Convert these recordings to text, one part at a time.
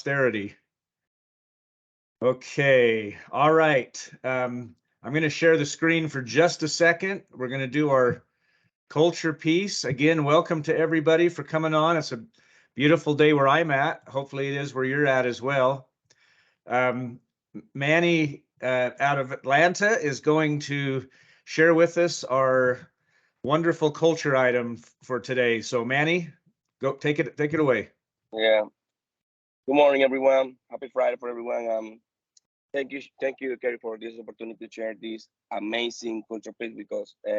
posterity. Okay, all right. I'm going to share the screen for just a second. We're going to do our culture piece. Again, welcome to everybody for coming on. It's a beautiful day where I'm at. Hopefully it is where you're at as well. Manny out of Atlanta is going to share with us our wonderful culture item for today. So Manny, go take it away. Yeah. Good morning, everyone. Happy Friday for everyone. Thank you, Kerry, for this opportunity to share this amazing culture piece because we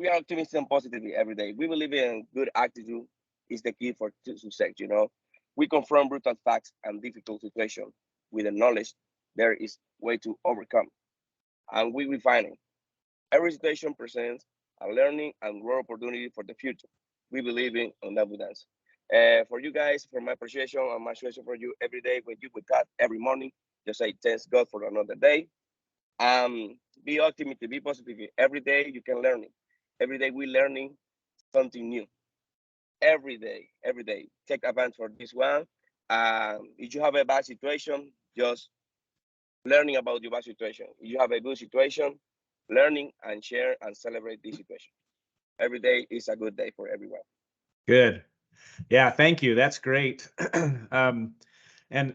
are optimistic and positive every day. We believe in good attitude is the key for success. You know, we confront brutal facts and difficult situations with the knowledge there is way to overcome, and we refine it. Every situation presents a learning and growth opportunity for the future. We believe in evidence. For you guys, for my appreciation and my appreciation for you every day when you wake up every morning, just say thanks God for another day. Be optimistic, be positive. Every day you can learn it. Every day we learning something new. Every day. Take advantage for this one. If you have a bad situation, just learning about your bad situation. If you have a good situation, learning and share and celebrate this situation. Every day is a good day for everyone. Good. Yeah, thank you. That's great. And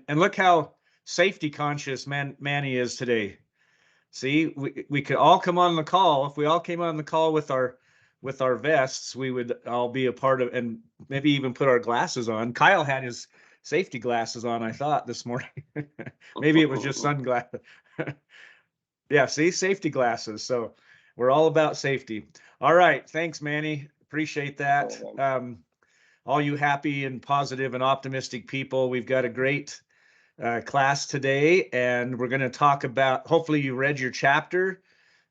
look how safety conscious Manny is today. See, we could all come on the call. If we all came on the call with our vests, we would all be a part of, and maybe even put our glasses on. Kyle had his safety glasses on, I thought, this morning. Maybe it was just sunglasses. Yeah, see, safety glasses. So we're all about safety. All right. Thanks, Manny. Appreciate that. All you happy and positive and optimistic people, we've got a great class today, and we're going to talk about, hopefully you read your chapter.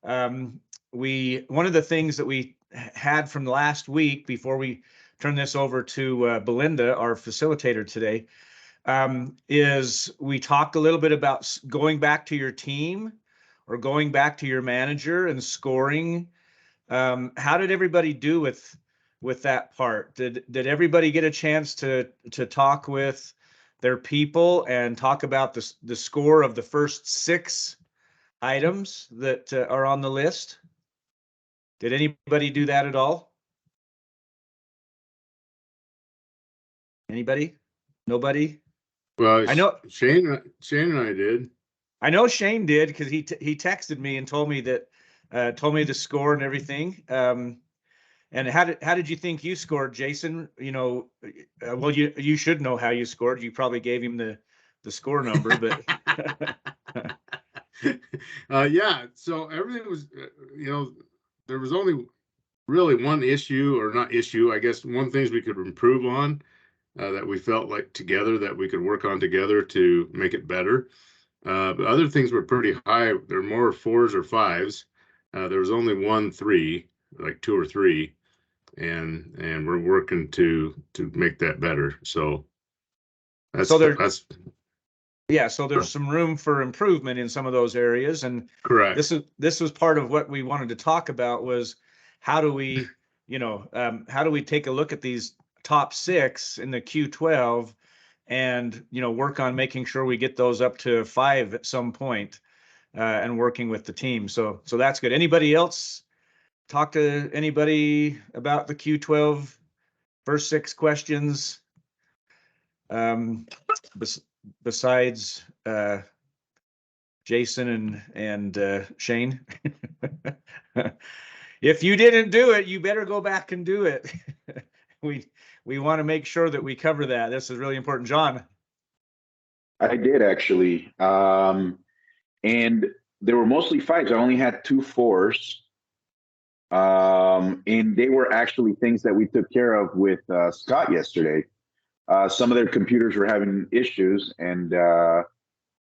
One of the things that we had from last week before we turn this over to Belinda, our facilitator today, is we talked a little bit about going back to your team or going back to your manager and scoring. How did everybody do with that part? Did everybody get a chance to talk with their people and talk about the score of the first 6 items that are on the list? Did anybody do that at all? Anybody? Nobody? Well, I know Shane and I did. I know Shane did, because he texted me and told me that told me the score and everything. And how did you think you scored, Jason? You know, well, you should know how you scored. You probably gave him the score number, but yeah. So everything was, there was only really one issue, or not issue, I guess, one things we could improve on that we felt like together that we could work on together to make it better. But other things were pretty high. There were more 4s or 5s. There was only 1 3, like 2 or 3. And we're working to make that better. So that's so there's some room for improvement in some of those areas. And correct. This was part of what we wanted to talk about, was how do we take a look at these top 6 in the Q12 and work on making sure we get those up to 5 at some point, and working with the team. So that's good. Anybody else talk to anybody about the Q12 first 6 questions, besides Jason and Shane? If you didn't do it, you better go back and do it. We want to make sure that we cover that. This is really important. John? I did, actually. And there were mostly 5s. I only had 2 4s. And they were actually things that we took care of with Scott yesterday. Some of their computers were having issues, and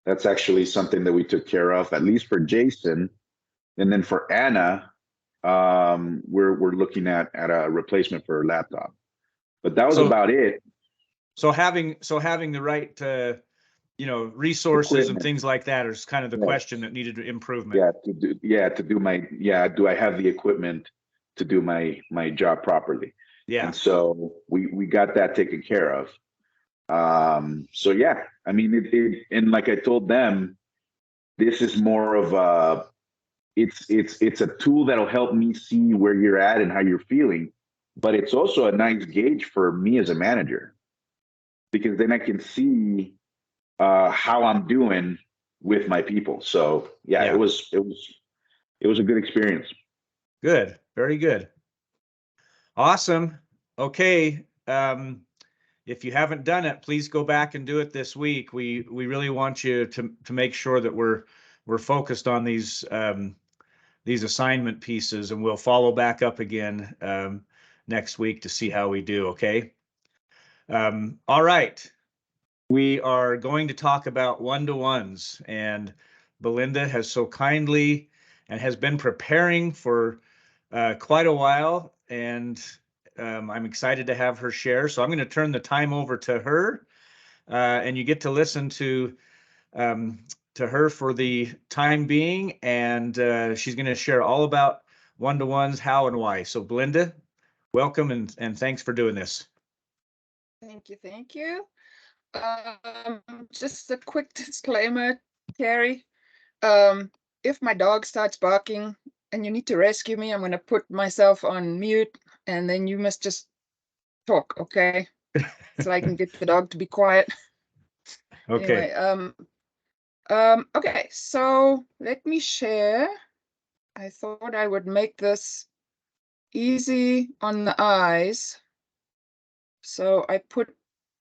that's actually something that we took care of, at least for Jason. And then for Anna, we're looking at a replacement for her laptop. But that was about it. So having the right resources equipment and things like that is kind of the question that needed improvement. Do I have the equipment to do my job properly? Yeah. And so we got that taken care of. So yeah, I mean, and like I told them, this is more of a, it's a tool that'll help me see where you're at and how you're feeling, but it's also a nice gauge for me as a manager, because then I can see how I'm doing with my people. So yeah, Yeah. it was a good experience. Good. Very good. Awesome. Okay. If you haven't done it, please go back and do it this week. We really want you to make sure that we're focused on these assignment pieces, and we'll follow back up again next week to see how we do. Okay. All right. We are going to talk about one-to-ones, and Belinda has so kindly and has been preparing for quite a while, and I'm excited to have her share. So I'm going to turn the time over to her, and you get to listen to her for the time being, and she's going to share all about one-to-ones, how and why. So Belinda, welcome, and thanks for doing this. Thank you. Thank you. Just a quick disclaimer, Terry. If my dog starts barking and you need to rescue me, I'm going to put myself on mute, and then you must just talk, okay? So I can get the dog to be quiet. Okay. Anyway, okay, so let me share. I thought I would make this easy on the eyes. So I put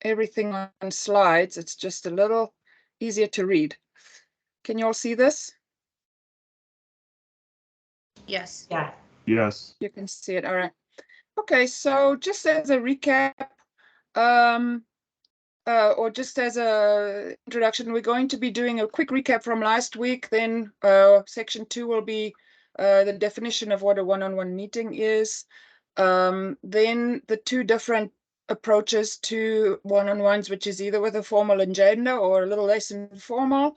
everything on slides. It's just a little easier to read. Can you all see this? Yes. Yeah. Yes. You can see it. All right. Okay, so just as a recap, or just as a introduction, we're going to be doing a quick recap from last week. Then section 2 will be the definition of what a one-on-one meeting is. Then the 2 different approaches to one-on-ones, which is either with a formal agenda or a little less informal.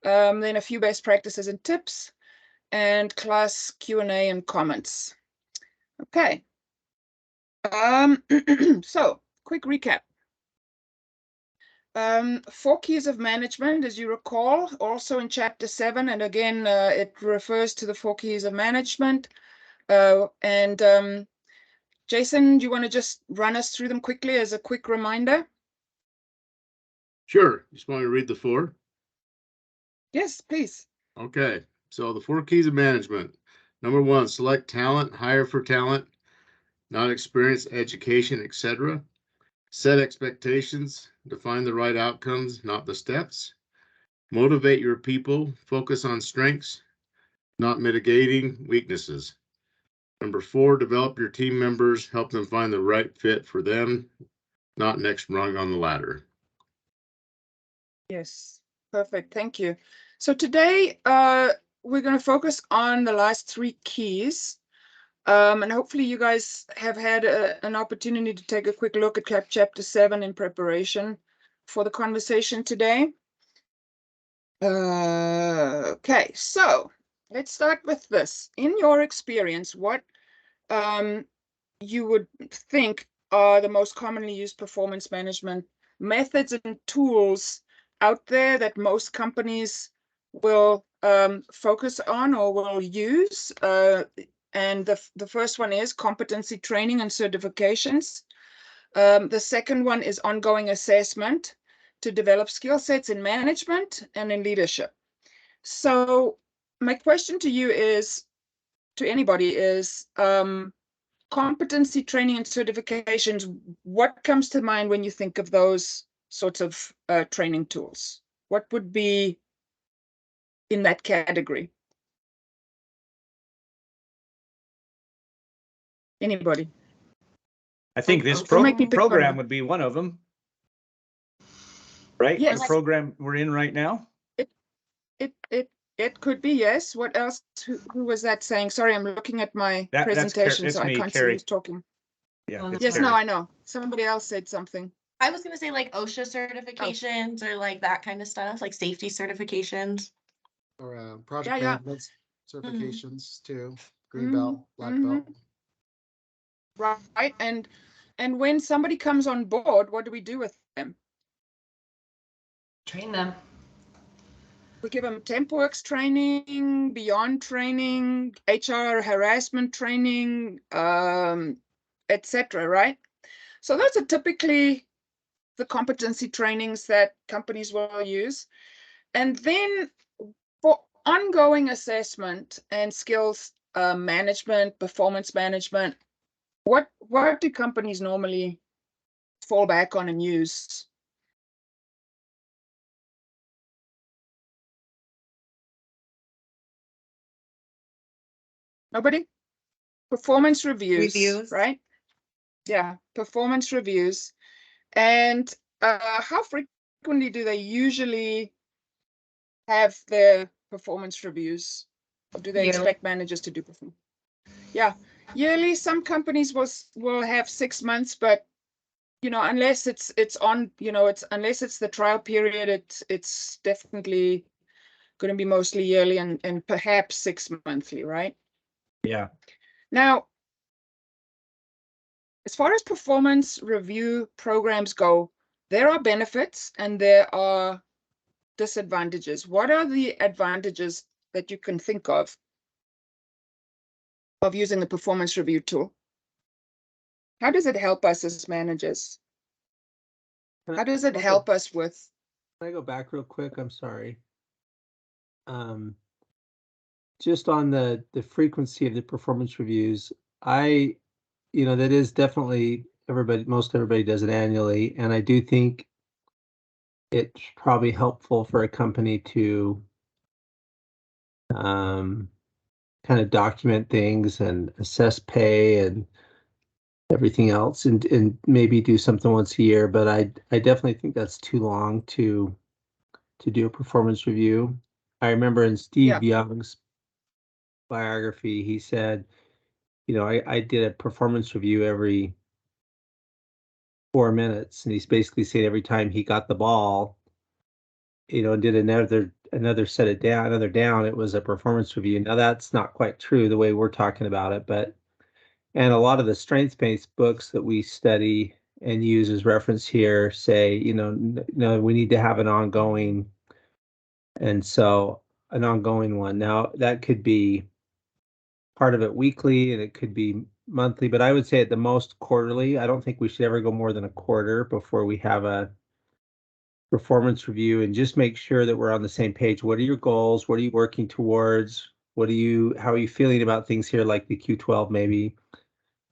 Then a few best practices and tips, and class Q&A and comments. Okay. So quick recap. 4 keys of management, as you recall, also in chapter 7, and again, it refers to the 4 keys of management. Jason, do you want to just run us through them quickly as a quick reminder? Sure. Just want to read the 4. Yes, please. Okay. So the 4 keys of management. Number 1, select talent, hire for talent, not experience, education, etc. Set expectations, define the right outcomes, not the steps. Motivate your people, focus on strengths, not mitigating weaknesses. Number 4, develop your team members, help them find the right fit for them, not next rung on the ladder. Yes, perfect. Thank you. So today, we're going to focus on the last 3 keys. And hopefully you guys have had an opportunity to take a quick look at chapter 7 in preparation for the conversation today. Okay, so let's start with this. In your experience, what you would think are the most commonly used performance management methods and tools out there that most companies will focus on or will use? And the first one is competency training and certifications. The second one is ongoing assessment to develop skill sets in management and in leadership. So my question to you is, to anybody, is competency training and certifications, what comes to mind when you think of those sorts of training tools? What would be in that category? Anybody? I think this Don't make me pick on program you. would be one of them, right? Yes. The program we're in right now. It could be, yes. What else? Who was that saying? Sorry, I'm looking at my That's presentation, so I me, can't see Carrie. who's talking. Yeah. It's Yes, Carrie. no, I know. Somebody else said something. I was gonna say like OSHA certifications or like that kind of stuff, like safety certifications. Or project Yeah. management certifications too. Green Mhm, belt, black mhm. belt. Right. And And when somebody comes on board, what do we do with them? Train them. We give them TempWorks training, Beyond training, HR harassment training, etc. Right? So those are typically the competency trainings that companies will use. And then for ongoing assessment and skills management, performance management, what do companies normally fall back on and use? Nobody? Performance reviews, right? Yeah, performance reviews. And how frequently do they usually have their performance reviews? Or do they expect managers to do performance? Yeah, yearly. Some companies will have 6 months, but unless it's on, unless it's the trial period, it's definitely going to be mostly yearly and perhaps 6 monthly, right? Yeah. Now, as far as performance review programs go, there are benefits and there are disadvantages. What are the advantages that you can think of using the performance review tool? How does it help us as managers? How does it help us with? Can I go back real quick? I'm sorry. Just on the frequency of the performance reviews, that is definitely most everybody does it annually. And I do think it's probably helpful for a company to kind of document things and assess pay and everything else and maybe do something once a year. But I definitely think that's too long to do a performance review. I remember in Steve Young's biography, he said, I did a performance review every 4 minutes, and he's basically saying every time he got the ball, and did another set it down, another down, it was a performance review. Now that's not quite true the way we're talking about it, and a lot of the strengths-based books that we study and use as reference here say, no, we need to have an ongoing one. Now that could be part of it weekly and it could be monthly, but I would say at the most quarterly. I don't think we should ever go more than a quarter before we have a performance review, and just make sure that we're on the same page. What are your goals? What are you working towards? How are you feeling about things here, like the Q12 maybe?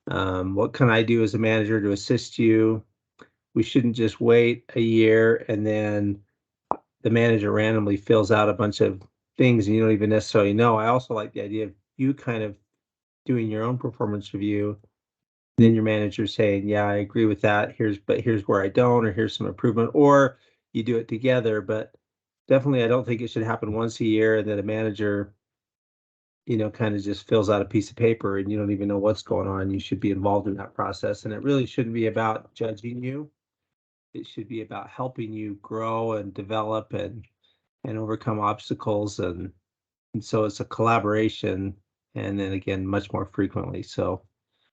What can I do as a manager to assist you? We shouldn't just wait a year and then the manager randomly fills out a bunch of things and you don't even necessarily know. I also like the idea of you kind of doing your own performance review, then your manager saying, yeah, I agree with that. Here's where I don't, or here's some improvement, or you do it together. But definitely, I don't think it should happen once a year and then a manager, kind of just fills out a piece of paper and you don't even know what's going on. You should be involved in that process. And it really shouldn't be about judging you. It should be about helping you grow and develop and overcome obstacles. And so it's a collaboration, and then again, much more frequently. So,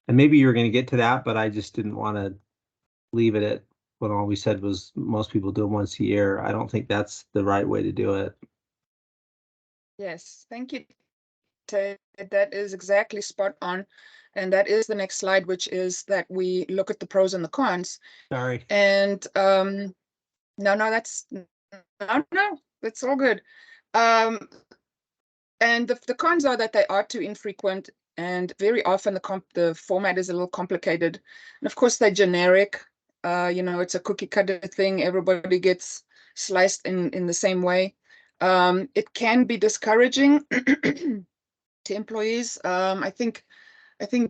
and maybe you were going to get to that, but I just didn't want to leave it at when all we said was most people do it once a year. I don't think that's the right way to do it. Yes, thank you, Ted. That is exactly spot on. And that is the next slide, which is that we look at the pros and the cons. Sorry. And no, that's all good. And the cons are that they are too infrequent, and very often the format is a little complicated. And of course, they're generic. It's a cookie cutter thing. Everybody gets sliced in the same way. It can be discouraging to employees. I think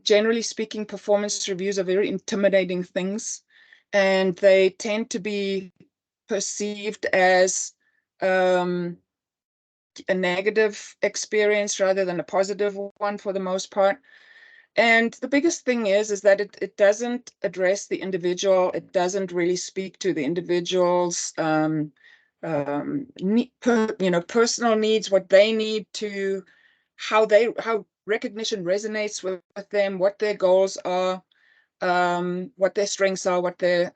generally speaking, performance reviews are very intimidating things, and they tend to be perceived as a negative experience rather than a positive one for the most part. And the biggest thing is that it doesn't address the individual. It doesn't really speak to the individual's personal needs, what they need to, how recognition resonates with them, what their goals are. what their strengths are, what their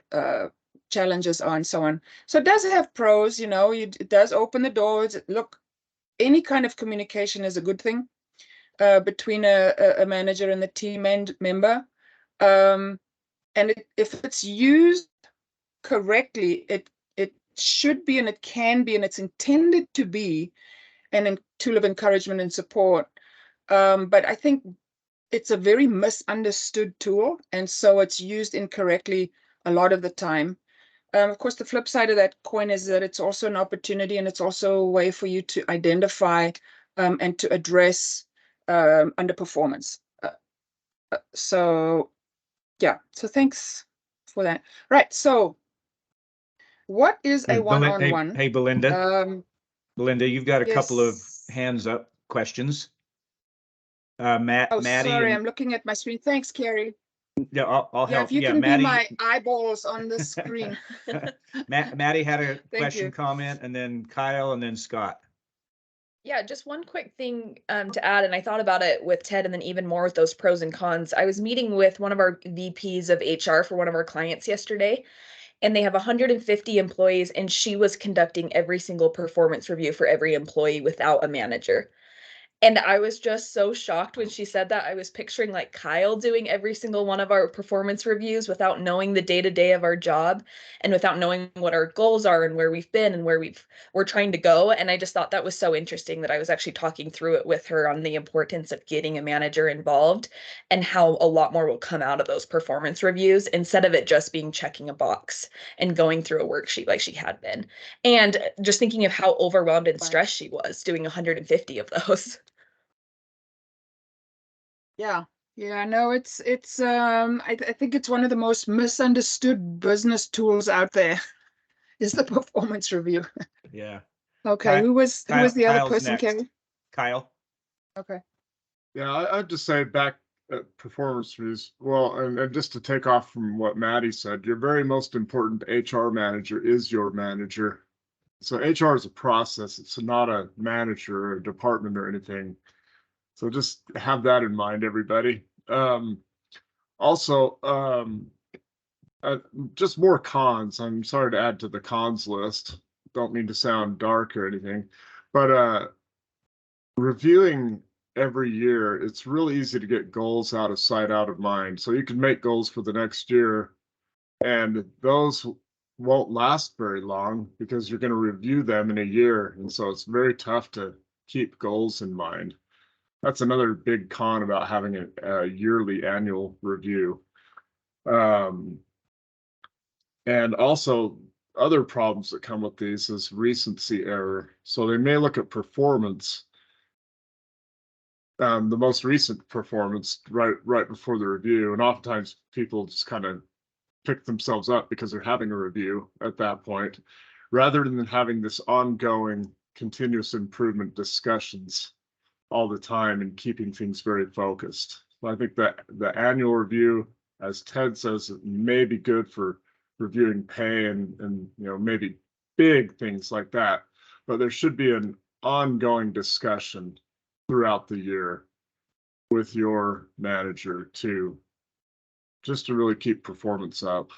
challenges are, and so on. So it does have pros, you know, it does open the doors. Look, any kind of communication is a good thing between a manager and the team member. And if it's used correctly, it should be, and it can be, and it's intended to be an tool of encouragement and support. But I think it's a very misunderstood tool, and so it's used incorrectly a lot of the time. Of course, the flip side of that coin is that it's also an opportunity, and it's also a way for you to identify and to address underperformance. So yeah, so thanks for that. Right, so what is a one-on-one? Hey, Belinda. Belinda, you've got a couple of Yes. hands up questions. Maddie. Sorry, I'm looking at my screen. Thanks, Carrie. Yeah, I'll Yeah, help. if you Yeah, can Maddie. be my eyeballs on the screen. Maddie had a question, you. comment, and then Kyle, and then Scott. Yeah, just one quick thing to add, and I thought about it with Ted, and then even more with those pros and cons. I was meeting with one of our VPs of HR for one of our clients yesterday, and they have 150 employees, and she was conducting every single performance review for every employee without a manager. And I was just so shocked when she said that. I was picturing like Kyle doing every single one of our performance reviews without knowing the day-to-day of our job and without knowing what our goals are and where we've been and where we're trying to go. And I just thought that was so interesting that I was actually talking through it with her on the importance of getting a manager involved and how a lot more will come out of those performance reviews instead of it just being checking a box and going through a worksheet like she had been. And just thinking of how overwhelmed and stressed she was doing 150 of those. Yeah, no, it's I think it's one of the most misunderstood business tools out there is the performance review. Yeah. Okay, who was the other Kyle's person, next. Carrie? Kyle. Okay. Yeah, I'd just say back at performance reviews. Well, and just to take off from what Maddie said, your very most important HR manager is your manager. So HR is a process. It's not a manager or a department or anything. So just have that in mind, everybody. Also, just more cons. I'm sorry to add to the cons list. Don't mean to sound dark or anything, but reviewing every year, it's really easy to get goals out of sight, out of mind. So you can make goals for the next year, and those won't last very long because you're going to review them in a year. And so it's very tough to keep goals in mind. That's another big con about having a yearly annual review. And also other problems that come with these is recency error. So they may look at performance, the most recent performance right before the review. And oftentimes people just kind of pick themselves up because they're having a review at that point, rather than having this ongoing continuous improvement discussions all the time and keeping things very focused. So I think that the annual review, as Ted says, may be good for reviewing pay and maybe big things like that, but there should be an ongoing discussion throughout the year with your manager just to really keep performance up.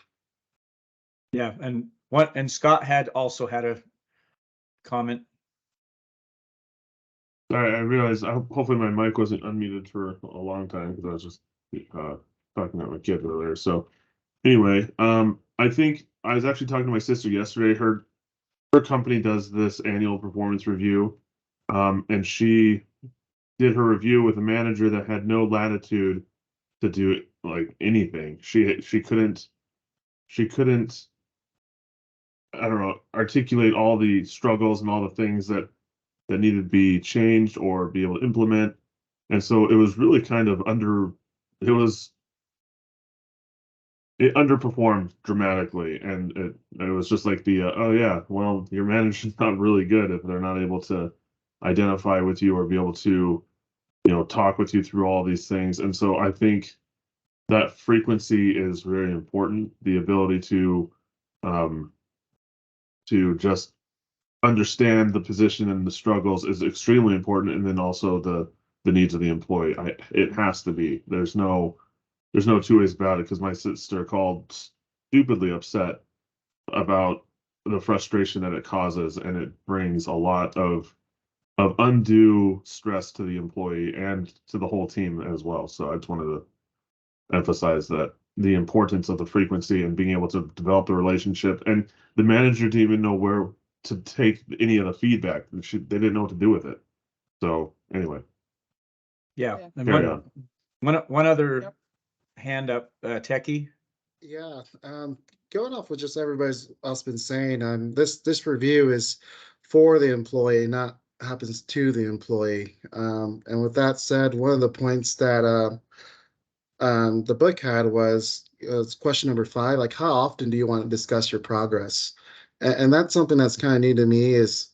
Yeah, and Scott also had a comment. Sorry, I realized hopefully my mic wasn't unmuted for a long time because I was just talking about my kid earlier. So anyway, I think I was actually talking to my sister yesterday. Her company does this annual performance review, and she did her review with a manager that had no latitude to do like anything. She couldn't I don't know, articulate all the struggles and all the things that needed to be changed or be able to implement. And so it was really kind of it underperformed dramatically. And it was just like oh yeah, well, your manager's not really good if they're not able to identify with you or be able to, talk with you through all these things. And so I think that frequency is very important. The ability to just understand the position and the struggles is extremely important, and then also the needs of the employee. It has to be. There's no there's no two ways about it, because my sister called stupidly upset about the frustration that it causes, and it brings a lot of undue stress to the employee and to the whole team as well. So I just wanted to emphasize that the importance of the frequency and being able to develop the relationship, and the manager didn't even know where to take any of the feedback. They didn't know what to do with it. So anyway, Yeah. Yeah. And carry on. one other Yep. hand up, Techie. Yeah, going off what just everybody's else been saying, this review is for the employee, not happens to the employee. And with that said, one of the points that the book had was question number 5, like how often do you want to discuss your progress? And that's something that's kind of new to me is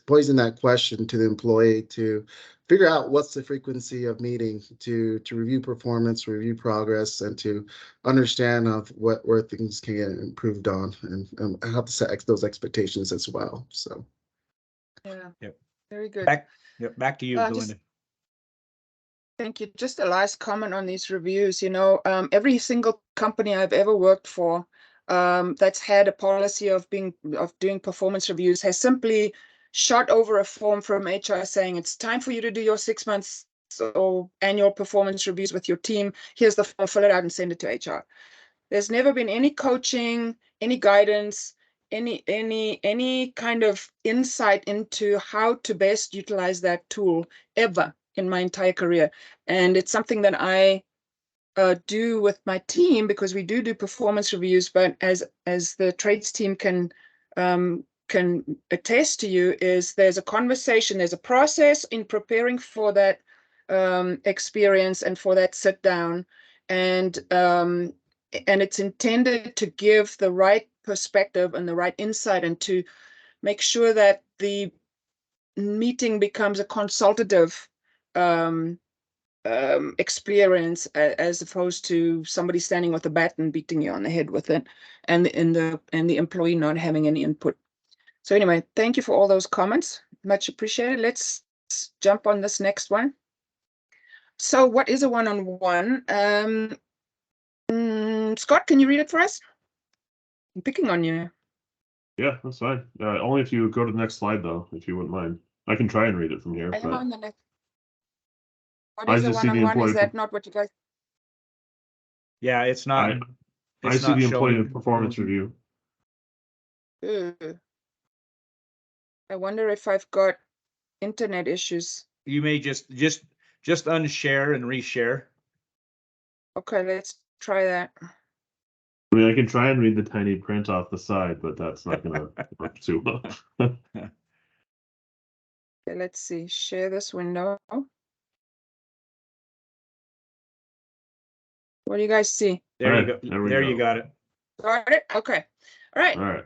posing that question to the employee to figure out what's the frequency of meeting to review performance, review progress, and to understand of where things can get improved on, and how to set those expectations as well. So Yeah. Yep. Very good. Back to you, Just- Belinda. Thank you. Just a last comment on these reviews. Every single company I've ever worked for that's had a policy of doing performance reviews has simply shot over a form from HR saying it's time for you to do your 6 months or annual performance reviews with your team. Here's the form, fill it out and send it to HR. There's never been any coaching, any guidance, any kind of insight into how to best utilize that tool ever in my entire career. And it's something that I do with my team, because we do performance reviews, but as the trades team can attest to you, is there's a conversation, there's a process in preparing for that experience and for that sit down, and it's intended to give the right perspective and the right insight, and to make sure that the meeting becomes a consultative experience, as opposed to somebody standing with a bat and beating you on the head with it, and the employee not having any input. So anyway, thank you for all those comments. Much appreciated. Let's jump on this next one. So what is a one-on-one? Scott, can you read it for us? I'm picking on you. Yeah, that's fine. Only if you go to the next slide, though, if you wouldn't mind. I can try and read it from here. I am But on the next. What I is a just see the one-on-one? Is employee. that not what you guys? Yeah, it's not. I It's see not the employee showing. performance review. I wonder if I've got internet issues. You may just unshare and reshare. Okay, let's try that. I mean, I can try and read the tiny print off the side, but that's not going to work too well. Okay, let's see. Share this window. What do you guys see? There you Alright, go. there we There go. you got it. Got it? Okay. All right. All right.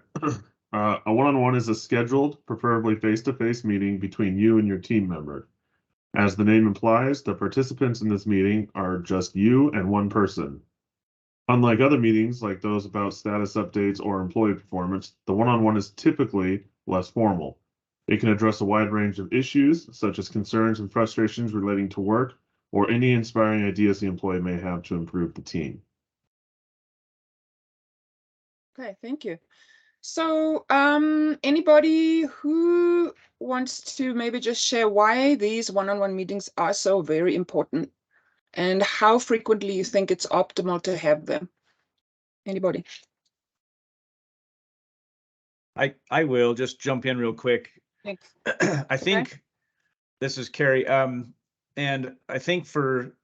A one-on-one is a scheduled, preferably face-to-face meeting between you and your team member. As the name implies, the participants in this meeting are just you and one person. Unlike other meetings, like those about status updates or employee performance, the one-on-one is typically less formal. It can address a wide range of issues, such as concerns and frustrations relating to work, or any inspiring ideas the employee may have to improve the team. Okay, thank you. So, anybody who wants to maybe just share why these one-on-one meetings are so very important and how frequently you think it's optimal to have them? Anybody? I will just jump in real quick. Thanks. I think this is Carrie. And I think for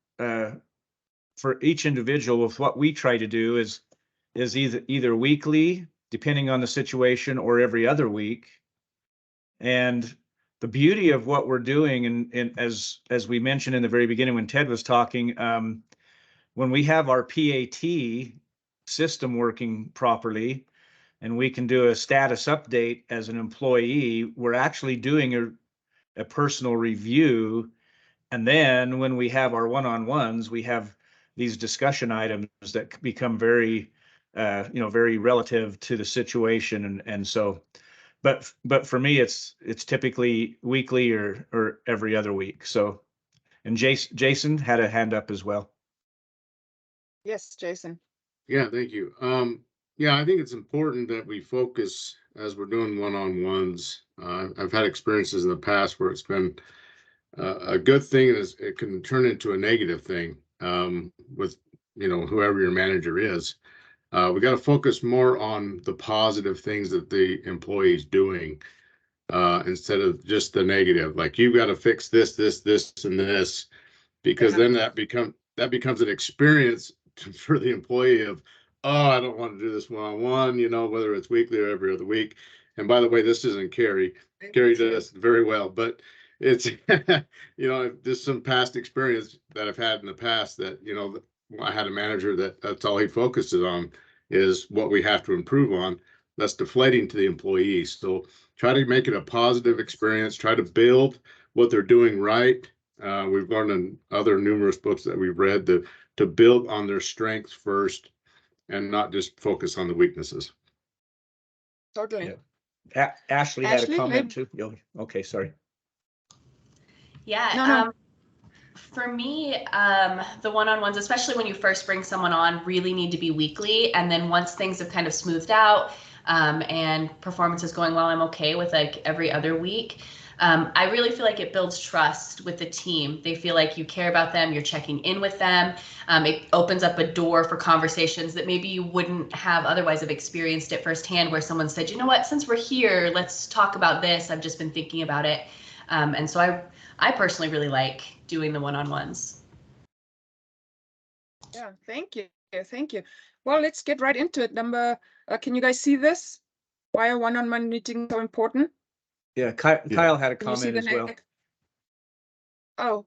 each individual, with what we try to do is either weekly, depending on the situation, or every other week. And the beauty of what we're doing, and as we mentioned in the very beginning when Ted was talking, when we have our PAT system working properly, and we can do a status update as an employee, we're actually doing a personal review. And then when we have our one-on-ones, we have these discussion items that become very, very relative to the situation. And so, but for me, it's typically weekly or every other week. So, and Jason had a hand up as well. Yes, Jason. Yeah, thank you. Yeah, I think it's important that we focus as we're doing one-on-ones. I've had experiences in the past where it's been a good thing, and it can turn into a negative thing with whoever your manager is. We got to focus more on the positive things that the employee is doing instead of just the negative. Like, you've got to fix this, and this, because then that becomes an experience for the employee of, oh, I don't want to do this one-on-one, whether it's weekly or every other week. And by the way, this isn't Carrie. Carrie does this very well, but it's just some past experience that I've had in the past that I had a manager that's all he focuses on is what we have to improve on. That's deflating to the employees. So try to make it a positive experience. Try to build what they're doing right. We've learned in other numerous books that we've read to build on their strengths first and not just focus on the weaknesses. Totally. Yeah. Ashley had a Ashley, comment too. Okay, sorry. Yeah. No. For me, the one-on-ones, especially when you first bring someone on, really need to be weekly. And then once things have kind of smoothed out and performance is going well, I'm okay with like every other week. I really feel like it builds trust with the team. They feel like you care about them, you're checking in with them. It opens up a door for conversations that maybe you wouldn't have otherwise have experienced it firsthand, where someone said, you know what, since we're here, let's talk about this. I've just been thinking about it. And so I personally really like doing the one-on-ones. Yeah, thank you. Thank you. Well, let's get right into it. Can you guys see this? Why are one-on-one meetings so important? Yeah, Kyle had a Can you see comment the as well. Oh,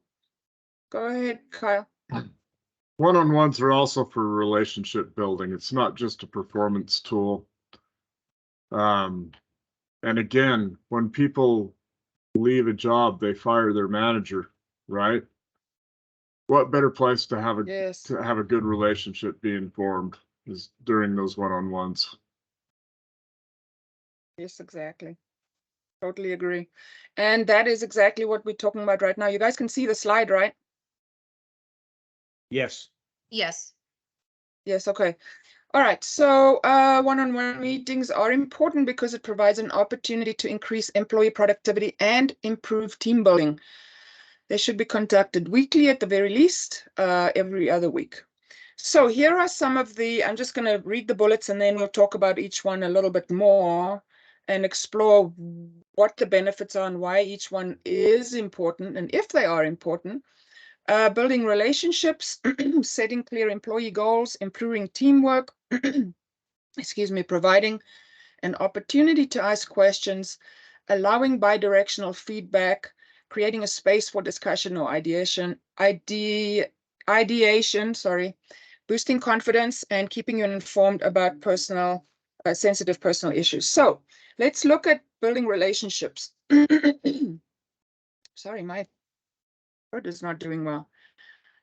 go ahead, Kyle. One-on-ones are also for relationship building. It's not just a performance tool. And again, when people leave a job, they fire their manager, right? What better place to have a good relationship being formed is during those one-on-ones. Yes, exactly. Totally agree. And that is exactly what we're talking about right now. You guys can see the slide, right? Yes. Yes. Yes, okay. All right, so one-on-one meetings are important because it provides an opportunity to increase employee productivity and improve team building. They should be conducted weekly at the very least, every other week. So here are some of I'm just going to read the bullets and then we'll talk about each one a little bit more and explore what the benefits are and why each one is important and if they are important. Building relationships, setting clear employee goals, improving teamwork, providing an opportunity to ask questions, allowing bi-directional feedback, creating a space for discussion or ideation, boosting confidence, and keeping you informed about sensitive personal issues. So let's look at building relationships. Sorry, my throat is not doing well.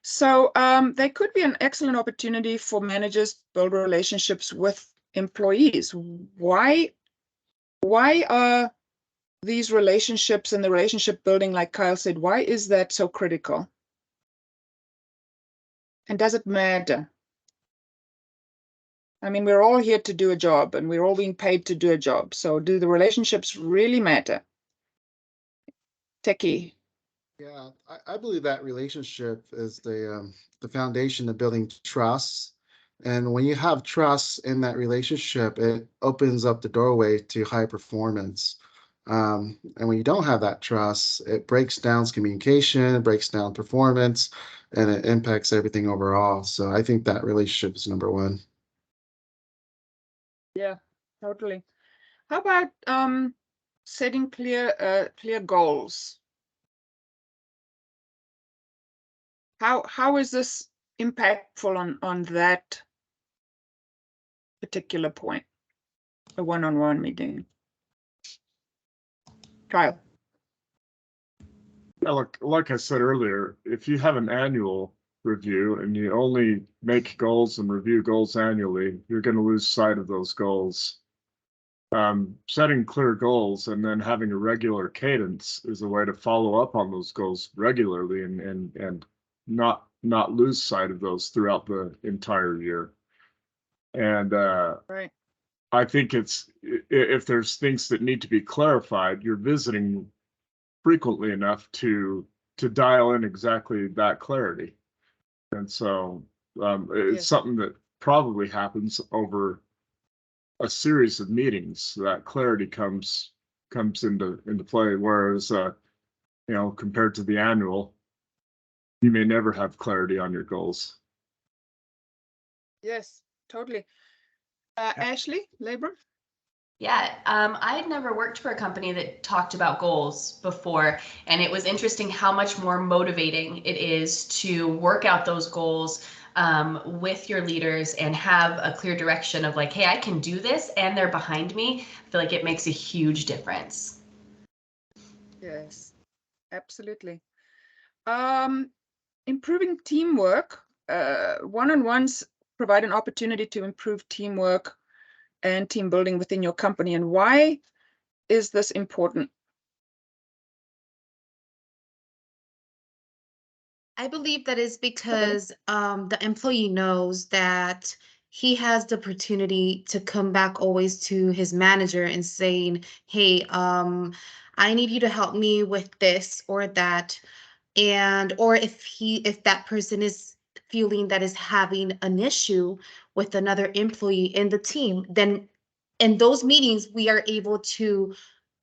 So they could be an excellent opportunity for managers to build relationships with employees. Why are these relationships and the relationship building, like Kyle said, why is that so critical? And does it matter? I mean, we're all here to do a job and we're all being paid to do a job. So do the relationships really matter? Techie. Yeah, I believe that relationship is the foundation of building trust. And when you have trust in that relationship, it opens up the doorway to high performance. And when you don't have that trust, it breaks down communication, it breaks down performance, and it impacts everything overall. So I think that relationship is number one. Yeah, totally. How about setting clear goals? How is this impactful on that particular point? A one-on-one meeting. Kyle. Yeah, like I said earlier, if you have an annual review and you only make goals and review goals annually, you're going to lose sight of those goals. Setting clear goals and then having a regular cadence is a way to follow up on those goals regularly and not not lose sight of those throughout the entire year. And Right. I think if there's things that need to be clarified, you're visiting frequently enough to dial in exactly that clarity. And so it's Yes. something that probably happens over a series of meetings. That clarity comes into play. Whereas compared to the annual, you may never have clarity on your goals. Yes, totally. Ashley, labor? Yeah, I had never worked for a company that talked about goals before, and it was interesting how much more motivating it is to work out those goals with your leaders and have a clear direction of like, hey, I can do this, and they're behind me. I feel like it makes a huge difference. Yes, absolutely. Improving teamwork. One-on-ones provide an opportunity to improve teamwork and team building within your company. And why is this important? I believe that is because the employee knows that he has the opportunity to come back always to his manager and saying, hey, I need you to help me with this or that. And or if that person is feeling that is having an issue with another employee in the team, then in those meetings we are able to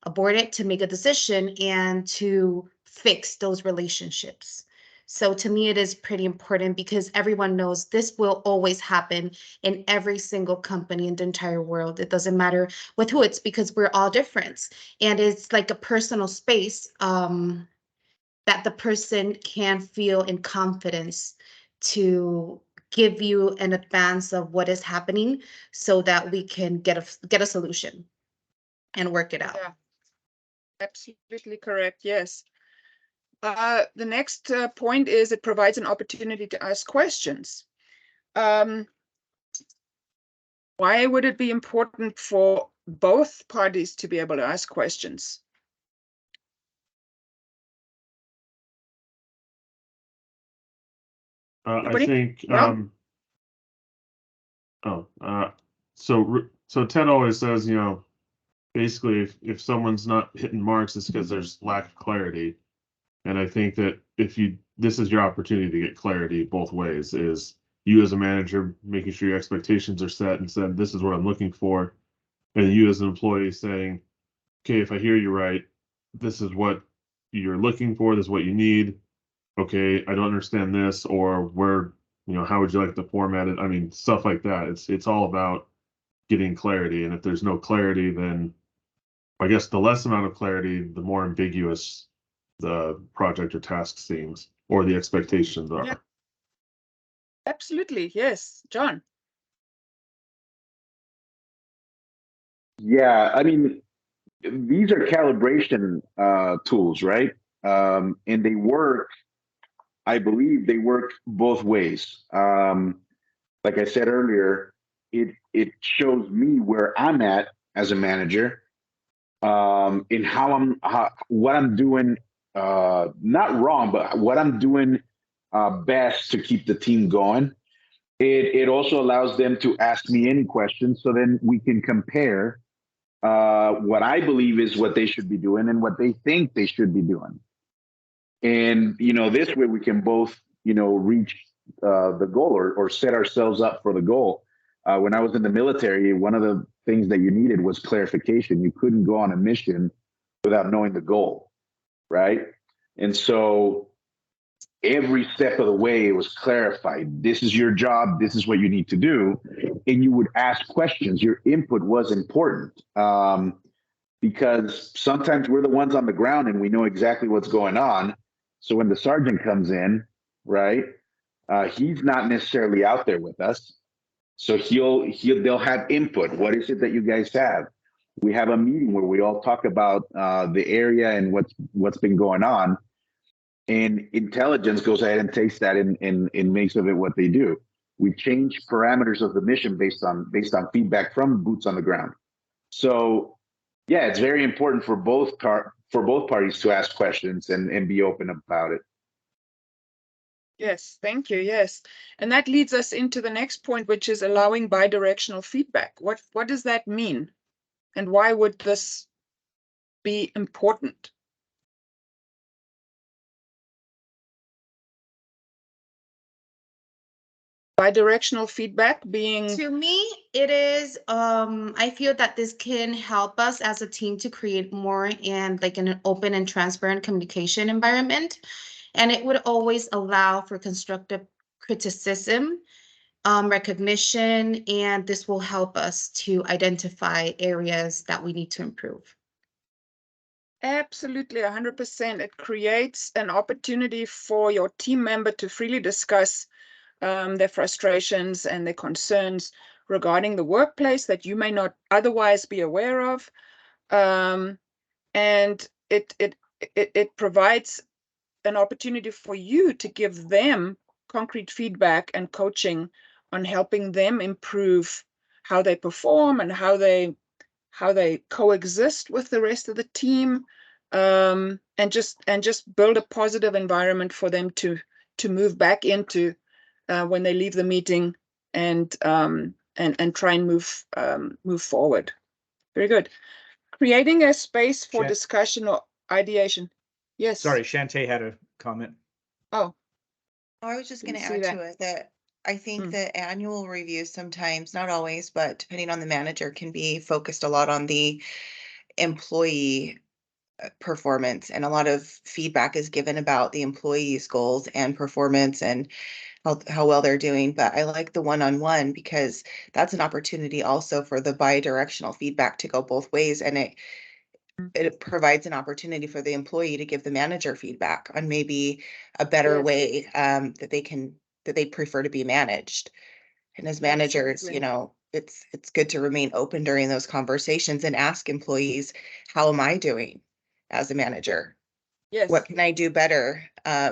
abort it, to make a decision, and to fix those relationships. So to me, it is pretty important because everyone knows this will always happen in every single company in the entire world. It doesn't matter with who it's, because we're all different. And it's like a personal space that the person can feel in confidence to give you an advance of what is happening so that we can get a solution and work it out. Yeah, absolutely correct. Yes. The next point is it provides an opportunity to ask questions. Why would it be important for both parties to be able to ask questions? I think Well, so Ted always says, basically if someone's not hitting marks, it's because there's lack of clarity. And I think that this is your opportunity to get clarity both ways, is you as a manager making sure your expectations are set and said, this is what I'm looking for. And you as an employee saying, okay, if I hear you right, this is what you're looking for, this is what you need. Okay, I don't understand this, or how would you like to format it? I mean, stuff like that. It's all about getting clarity. And if there's no clarity, then I guess the less amount of clarity, the more ambiguous the project or task seems, or the expectations are. yeah, absolutely. Yes. John. Yeah, I mean, these are calibration tools, right? And they work, I believe they work both ways. Like I said earlier, it shows me where I'm at as a manager, in what I'm doing, not wrong, but what I'm doing best to keep the team going. It also allows them to ask me any questions, so then we can compare what I believe is what they should be doing and what they think they should be doing. And this way we can both reach the goal, or set ourselves up for the goal. When I was in the military, one of the things that you needed was clarification. You couldn't go on a mission without knowing the goal, right? And so every step of the way it was clarified. This is your job, this is what you need to do. And you would ask questions. Your input was important, because sometimes we're the ones on the ground and we know exactly what's going on. So when the sergeant comes in, right, he's not necessarily out there with us. So they'll have input. What is it that you guys have? We have a meeting where we all talk about the area and what's been going on. And intelligence goes ahead and takes that and makes of it what they do. We change parameters of the mission based on feedback from boots on the ground. So yeah, it's very important for both parties to ask questions and be open about it. Yes, thank you. Yes. And that leads us into the next point, which is allowing bi-directional feedback. What does that mean? And why would this be important? Bi-directional feedback being To me, it is, I feel that this can help us as a team to create more and like an open and transparent communication environment. And it would always allow for constructive criticism, recognition, and this will help us to identify areas that we need to improve. absolutely 100%. It creates an opportunity for your team member to freely discuss their frustrations and their concerns regarding the workplace that you may not otherwise be aware of. And it provides an opportunity for you to give them concrete feedback and coaching on helping them improve how they perform and how they coexist with the rest of the team, and just build a positive environment for them to move back into when they leave the meeting, and try and move forward. Very good. Creating a space for discussion or ideation. Yes. Sorry, Shantae had a comment. Oh, I was just going to didn't see add to it that I think the annual reviews sometimes, not always, but depending on the manager, can be focused a lot on the employee performance, and a lot of feedback is given about the employees' goals and performance and how well they're doing. But I like the one-on-one because that's an opportunity also for the bi-directional feedback to go both ways, and it provides an opportunity for the employee to give the manager feedback on maybe a better Yes. way that they prefer to be managed. And as managers, Absolutely. you know, it's good to remain open during those conversations and ask employees, how am I doing as a manager? Yes. What can I do better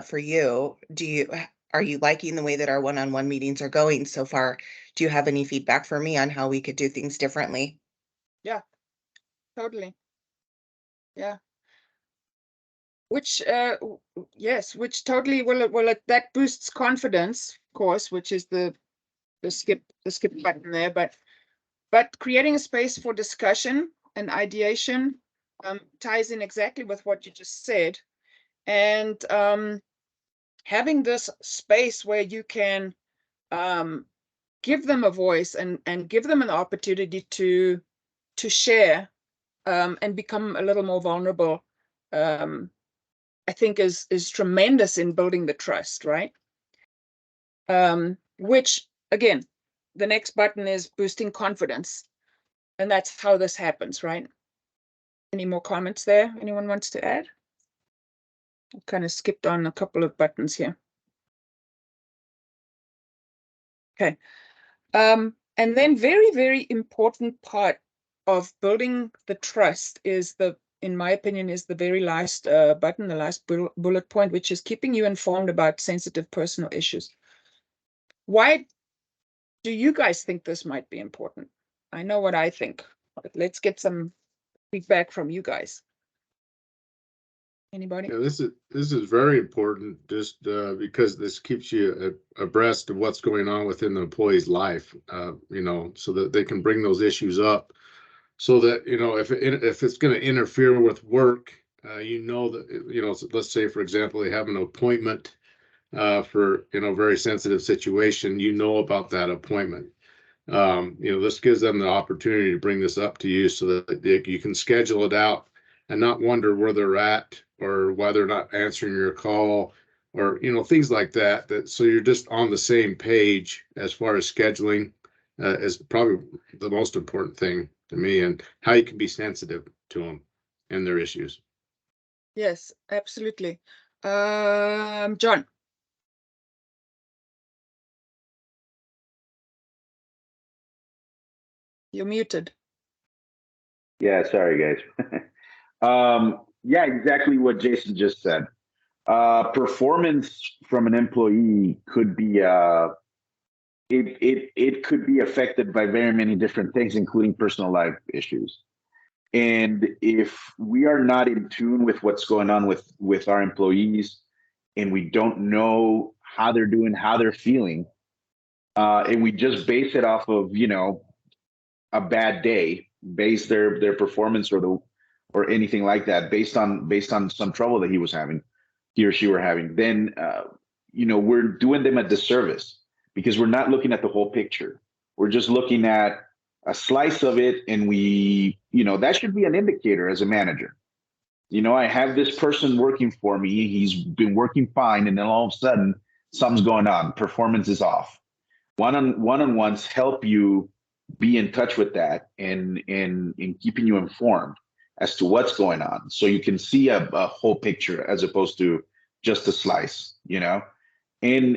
for you? Are you liking the way that our one-on-one meetings are going so far? Do you have any feedback for me on how we could do things differently? Yeah, totally. Yeah. Which yes, which totally that boosts confidence, of course, which is the skip button there, but creating a space for discussion and ideation ties in exactly with what you just said. And having this space where you can give them a voice and give them an opportunity to share and become a little more vulnerable, I think is tremendous in building the trust, right? Which again, the next button is boosting confidence, and that's how this happens, right? Any more comments there? Anyone wants to add? I kind of skipped on a couple of buttons here. Okay. And then very, very important part of building the trust is in my opinion, is the very last button, the last bullet point, which is keeping you informed about sensitive personal issues. Why do you guys think this might be important? I know what I think, but let's get some feedback from you guys. Anybody? Yeah, this is very important just because this keeps you abreast of what's going on within the employee's life, you know, so that they can bring those issues up, so that, you know, if it's going to interfere with work, you know, that, you know, let's say, for example, they have an appointment for, you know, very sensitive situation, you know about that appointment. You know, this gives them the opportunity to bring this up to you so that you can schedule it out and not wonder where they're at or why they're not answering your call, or, you know, things like that. So you're just on the same page as far as scheduling is probably the most important thing to me, and how you can be sensitive to them and their issues. Yes, absolutely. John. You're muted. Yeah, sorry guys. Yeah, exactly what Jason just said. Performance from an employee could be it could be affected by very many different things, including personal life issues. And if we are not in tune with what's going on with our employees, and we don't know how they're doing, how they're feeling. And we just base it off of, a bad day, base their performance or anything like that based on some trouble that he or she were having, then we're doing them a disservice because we're not looking at the whole picture. We're just looking at a slice of it, and that should be an indicator as a manager. I have this person working for me. He's been working fine, and then all of a sudden something's going on. Performance is off. One-on-ones help you be in touch with that and keeping you informed as to what's going on, so you can see a whole picture as opposed to just a slice. And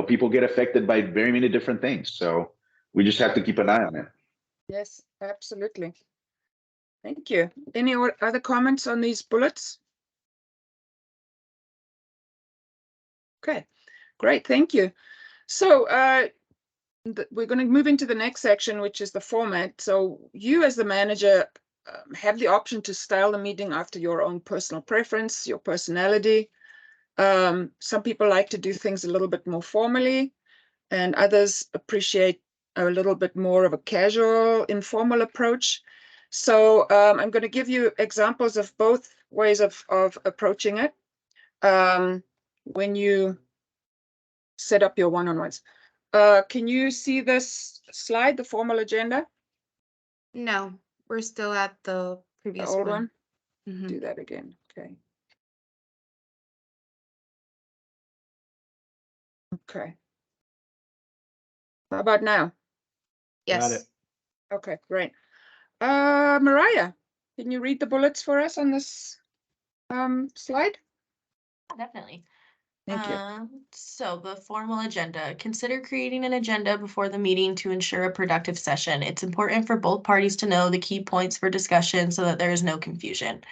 people get affected by very many different things, so we just have to keep an eye on it. Yes, absolutely. Thank you. Any other comments on these bullets? Okay, great, thank you. So we're going to move into the next section, which is the format. So you as the manager have the option to style the meeting after your own personal preference, your personality. Some people like to do things a little bit more formally, and others appreciate a little bit more of a casual, informal approach. So I'm going to give you examples of both ways of approaching it when you set up your one-on-ones. Can you see this slide, the formal agenda? No, we're still at the previous The old one. one? Do that again. Okay. Okay. How about now? Yes. Got it. Okay, great. Mariah, can you read the bullets for us on this slide? Definitely. Thank you. So the formal agenda. Consider creating an agenda before the meeting to ensure a productive session. It's important for both parties to know the key points for discussion so that there is no confusion.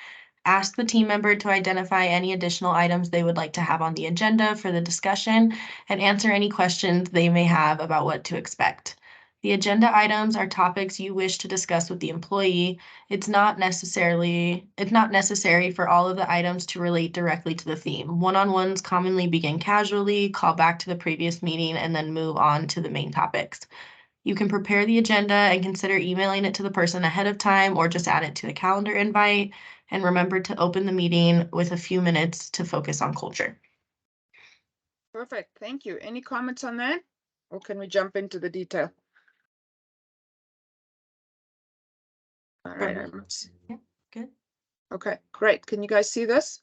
Ask the team member to identify any additional items they would like to have on the agenda for the discussion and answer any questions they may have about what to expect. The agenda items are topics you wish to discuss with the employee. It's not necessary for all of the items to relate directly to the theme. One-on-ones commonly begin casually, call back to the previous meeting, and then move on to the main topics. You can prepare the agenda and consider emailing it to the person ahead of time or just add it to a calendar invite. And remember to open the meeting with a few minutes to focus on culture. Perfect. Thank you. Any comments on that? Or can we jump into the detail? All right. Yeah, good. Okay, great. Can you guys see this?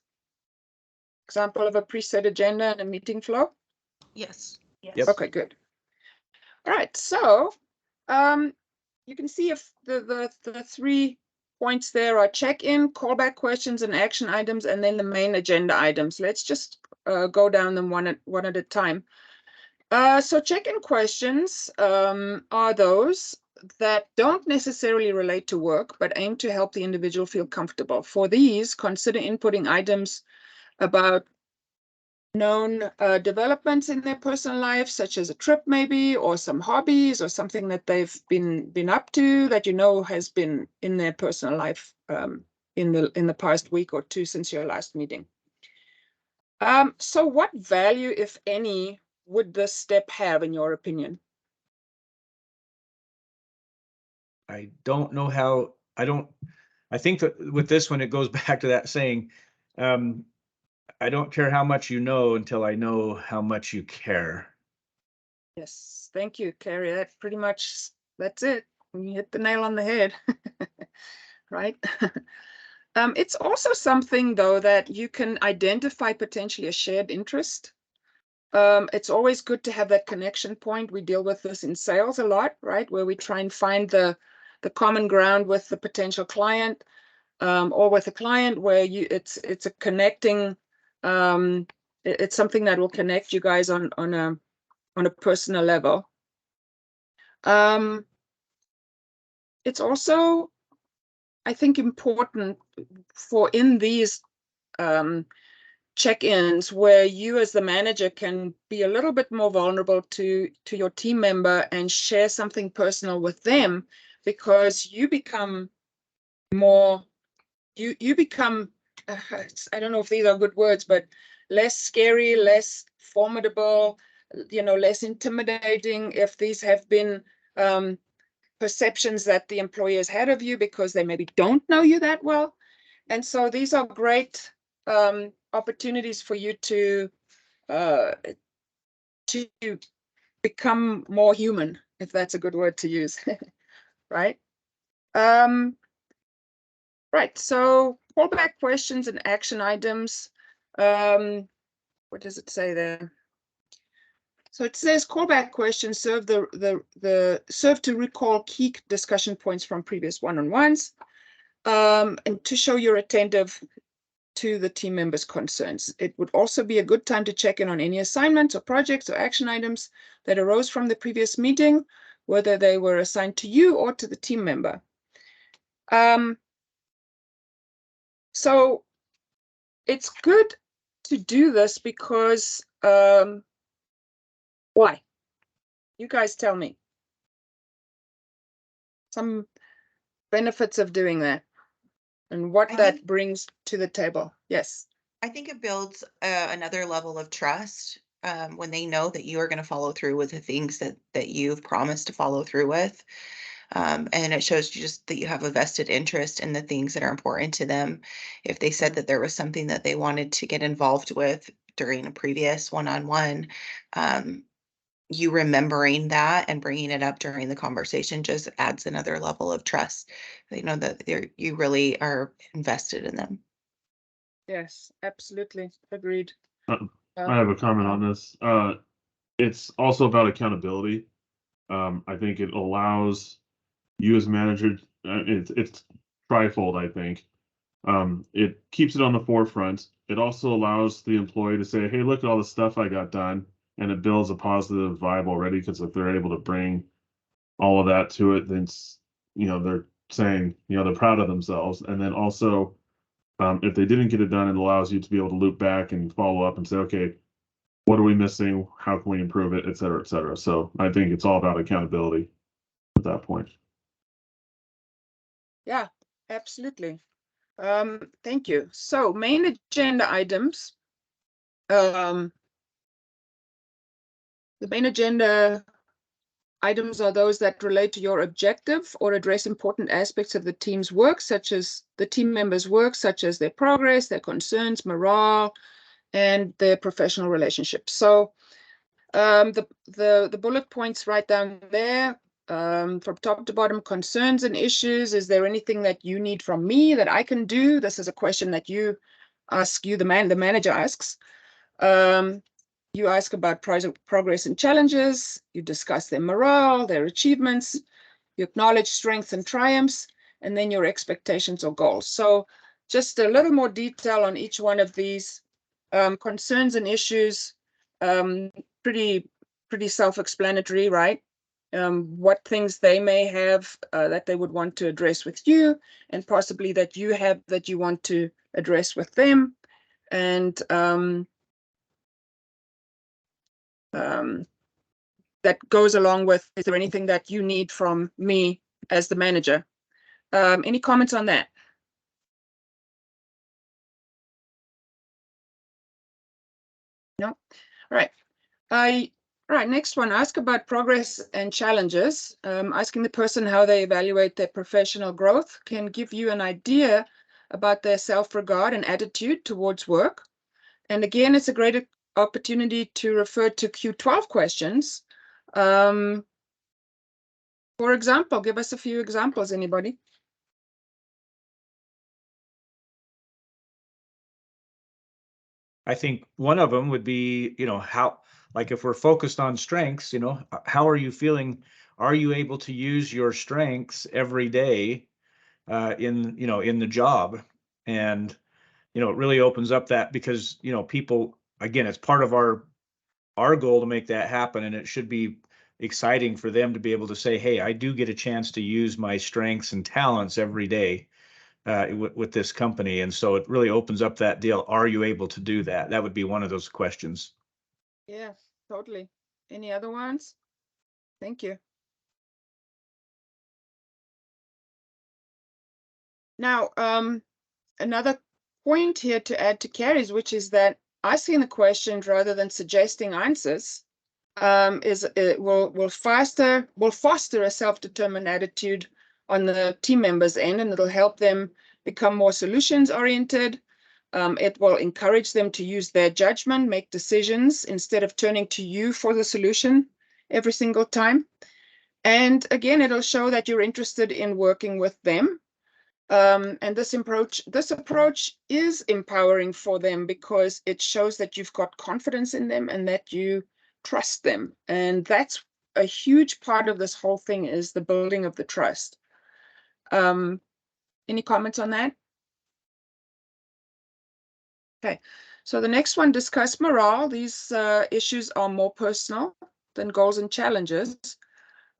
Example of a preset agenda and a meeting flow? Yes. Yes. Yep. Okay, good. All right, so you can see if the 3 points there are check-in, callback questions, and action items, and then the main agenda items. Let's just go down them one at a time. So check-in questions are those that don't necessarily relate to work, but aim to help the individual feel comfortable. For these, consider inputting items about known developments in their personal life, such as a trip maybe, or some hobbies, or something that they've been up to that has been in their personal life in the past week or two since your last meeting. So what value, if any, would this step have in your opinion? I don't know how, I think that with this one, it goes back to that saying, I don't care how much you know until I know how much you care. Yes, thank you, Carrie. That pretty much, that's it. You hit the nail on the head, right? It's also something, though, that you can identify potentially a shared interest. It's always good to have that connection point. We deal with this in sales a lot, right? Where we try and find the common ground with the potential client, or with a client where it's a connecting, it's something that will connect you guys on a personal level. It's also, I think, important for in these check-ins where you as the manager can be a little bit more vulnerable to your team member and share something personal with them, because you become more, you become, I don't know if these are good words, but less scary, less formidable, less intimidating if these have been perceptions that the employers had of you because they maybe don't know you that well. And so these are great opportunities for you to become more human, if that's a good word to use, right? Right, so callback questions and action items. What does it say there? So it says callback questions serve serve to recall key discussion points from previous one-on-ones, and to show you're attentive to the team members' concerns. It would also be a good time to check in on any assignments or projects or action items that arose from the previous meeting, whether they were assigned to you or to the team member. So it's good to do this because, why? You guys tell me. Some benefits of doing that and what that brings to the table. Yes. I think it builds another level of trust when they know that you are going to follow through with the things that you've promised to follow through with. And it shows you just that you have a vested interest in the things that are important to them. If they said that there was something that they wanted to get involved with during a previous one-on-one, you remembering that and bringing it up during the conversation just adds another level of trust. They know that you really are invested in them. Yes, absolutely. Agreed. I have a comment on this. It's also about accountability. I think it allows you as manager, it's trifold, I think. It keeps it on the forefront. It also allows the employee to say, hey, look at all the stuff I got done. And it builds a positive vibe already, because if they're able to bring all of that to it, then they're saying, they're proud of themselves. And then also, if they didn't get it done, it allows you to be able to loop back and follow up and say, okay, what are we missing? How can we improve it, et cetera, et cetera. So I think it's all about accountability at that point. Yeah, absolutely. Thank you. So main agenda items. The main agenda items are those that relate to your objective or address important aspects of the team's work, such as the team members' work, such as their progress, their concerns, morale, and their professional relationships. So the bullet points right down there, from top to bottom, concerns and issues. Is there anything that you need from me that I can do? This is a question that you ask, the manager asks. You ask about progress and challenges. You discuss their morale, their achievements. You acknowledge strengths and triumphs, and then your expectations or goals. So just a little more detail on each one of these concerns and issues. Pretty self-explanatory, right? What things they may have that they would want to address with you, and possibly that you have that you want to address with them. And that goes along with, is there anything that you need from me as the manager? Any comments on that? No? All right. All right, next one, ask about progress and challenges. Asking the person how they evaluate their professional growth can give you an idea about their self-regard and attitude towards work. And again, it's a great opportunity to refer to Q12 questions. For example, give us a few examples, anybody? I think one of them would be, how, like if we're focused on strengths, how are you feeling? Are you able to use your strengths every day in the job? And, it really opens up that, because, people, again, it's part of our goal to make that happen. And it should be exciting for them to be able to say, hey, I do get a chance to use my strengths and talents every day with this company. And so it really opens up that deal. Are you able to do that? That would be one of those questions. Yeah, totally. Any other ones? Thank you. Now, another point here to add to Carrie's, which is that asking the questions rather than suggesting answers will foster a self-determined attitude on the team members' end, and it'll help them become more solutions oriented. It will encourage them to use their judgment, make decisions instead of turning to you for the solution every single time. And again, it'll show that you're interested in working with them. And this approach is empowering for them because it shows that you've got confidence in them and that you trust them. And that's a huge part of this whole thing, is the building of the trust. Any comments on that? Okay, so the next one, discuss morale. These issues are more personal than goals and challenges.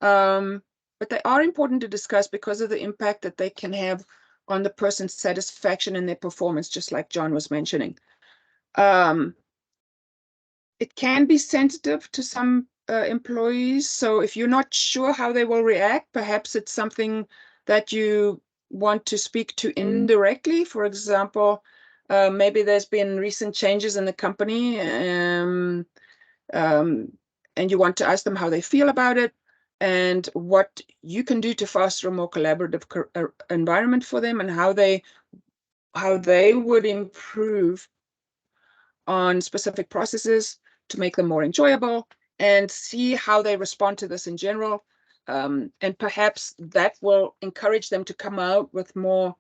But they are important to discuss because of the impact that they can have on the person's satisfaction and their performance, just like John was mentioning. It can be sensitive to some employees. So if you're not sure how they will react, perhaps it's something that you want to speak to indirectly. For example, maybe there's been recent changes in the company, and you want to ask them how they feel about it and what you can do to foster a more collaborative environment for them, and how they would improve on specific processes to make them more enjoyable, and see how they respond to this in general. And perhaps that will encourage them to come out with more,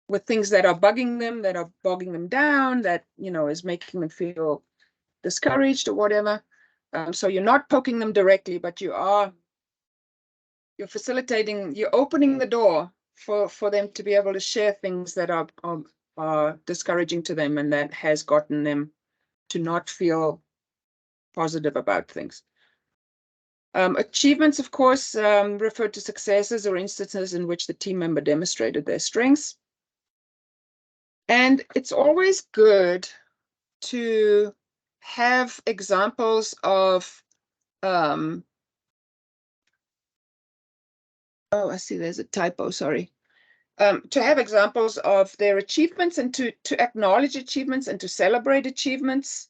with things that are bugging them, that are bogging them down, that, is making them feel discouraged or whatever. So you're not poking them directly, but you're facilitating, you're opening the door for them to be able to share things that are discouraging to them and that has gotten them to not feel positive about things. Achievements, of course, refer to successes or instances in which the team member demonstrated their strengths. And it's always good to have examples of, oh, I see there's a typo, sorry. To have examples of their achievements and to acknowledge achievements and to celebrate achievements.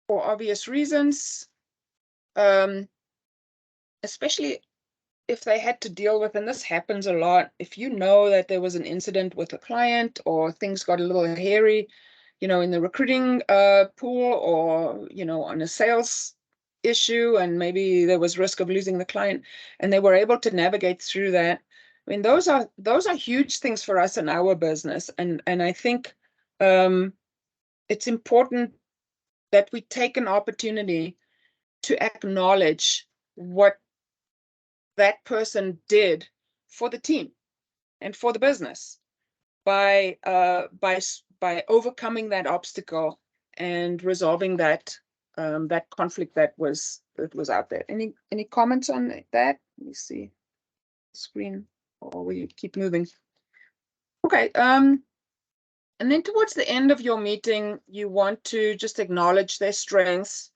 For obvious reasons, especially if they had to deal with, and this happens a lot, if you know that there was an incident with a client or things got a little hairy, in the recruiting pool, or, on a sales issue, and maybe there was risk of losing the client, and they were able to navigate through that. I mean, those are huge things for us in our business. And I think it's important that we take an opportunity to acknowledge what that person did for the team and for the business by overcoming that obstacle and resolving that conflict that was out there. Any comments on that? Let me see the screen, or will you keep moving? Okay. And then towards the end of your meeting, you want to just acknowledge their strengths.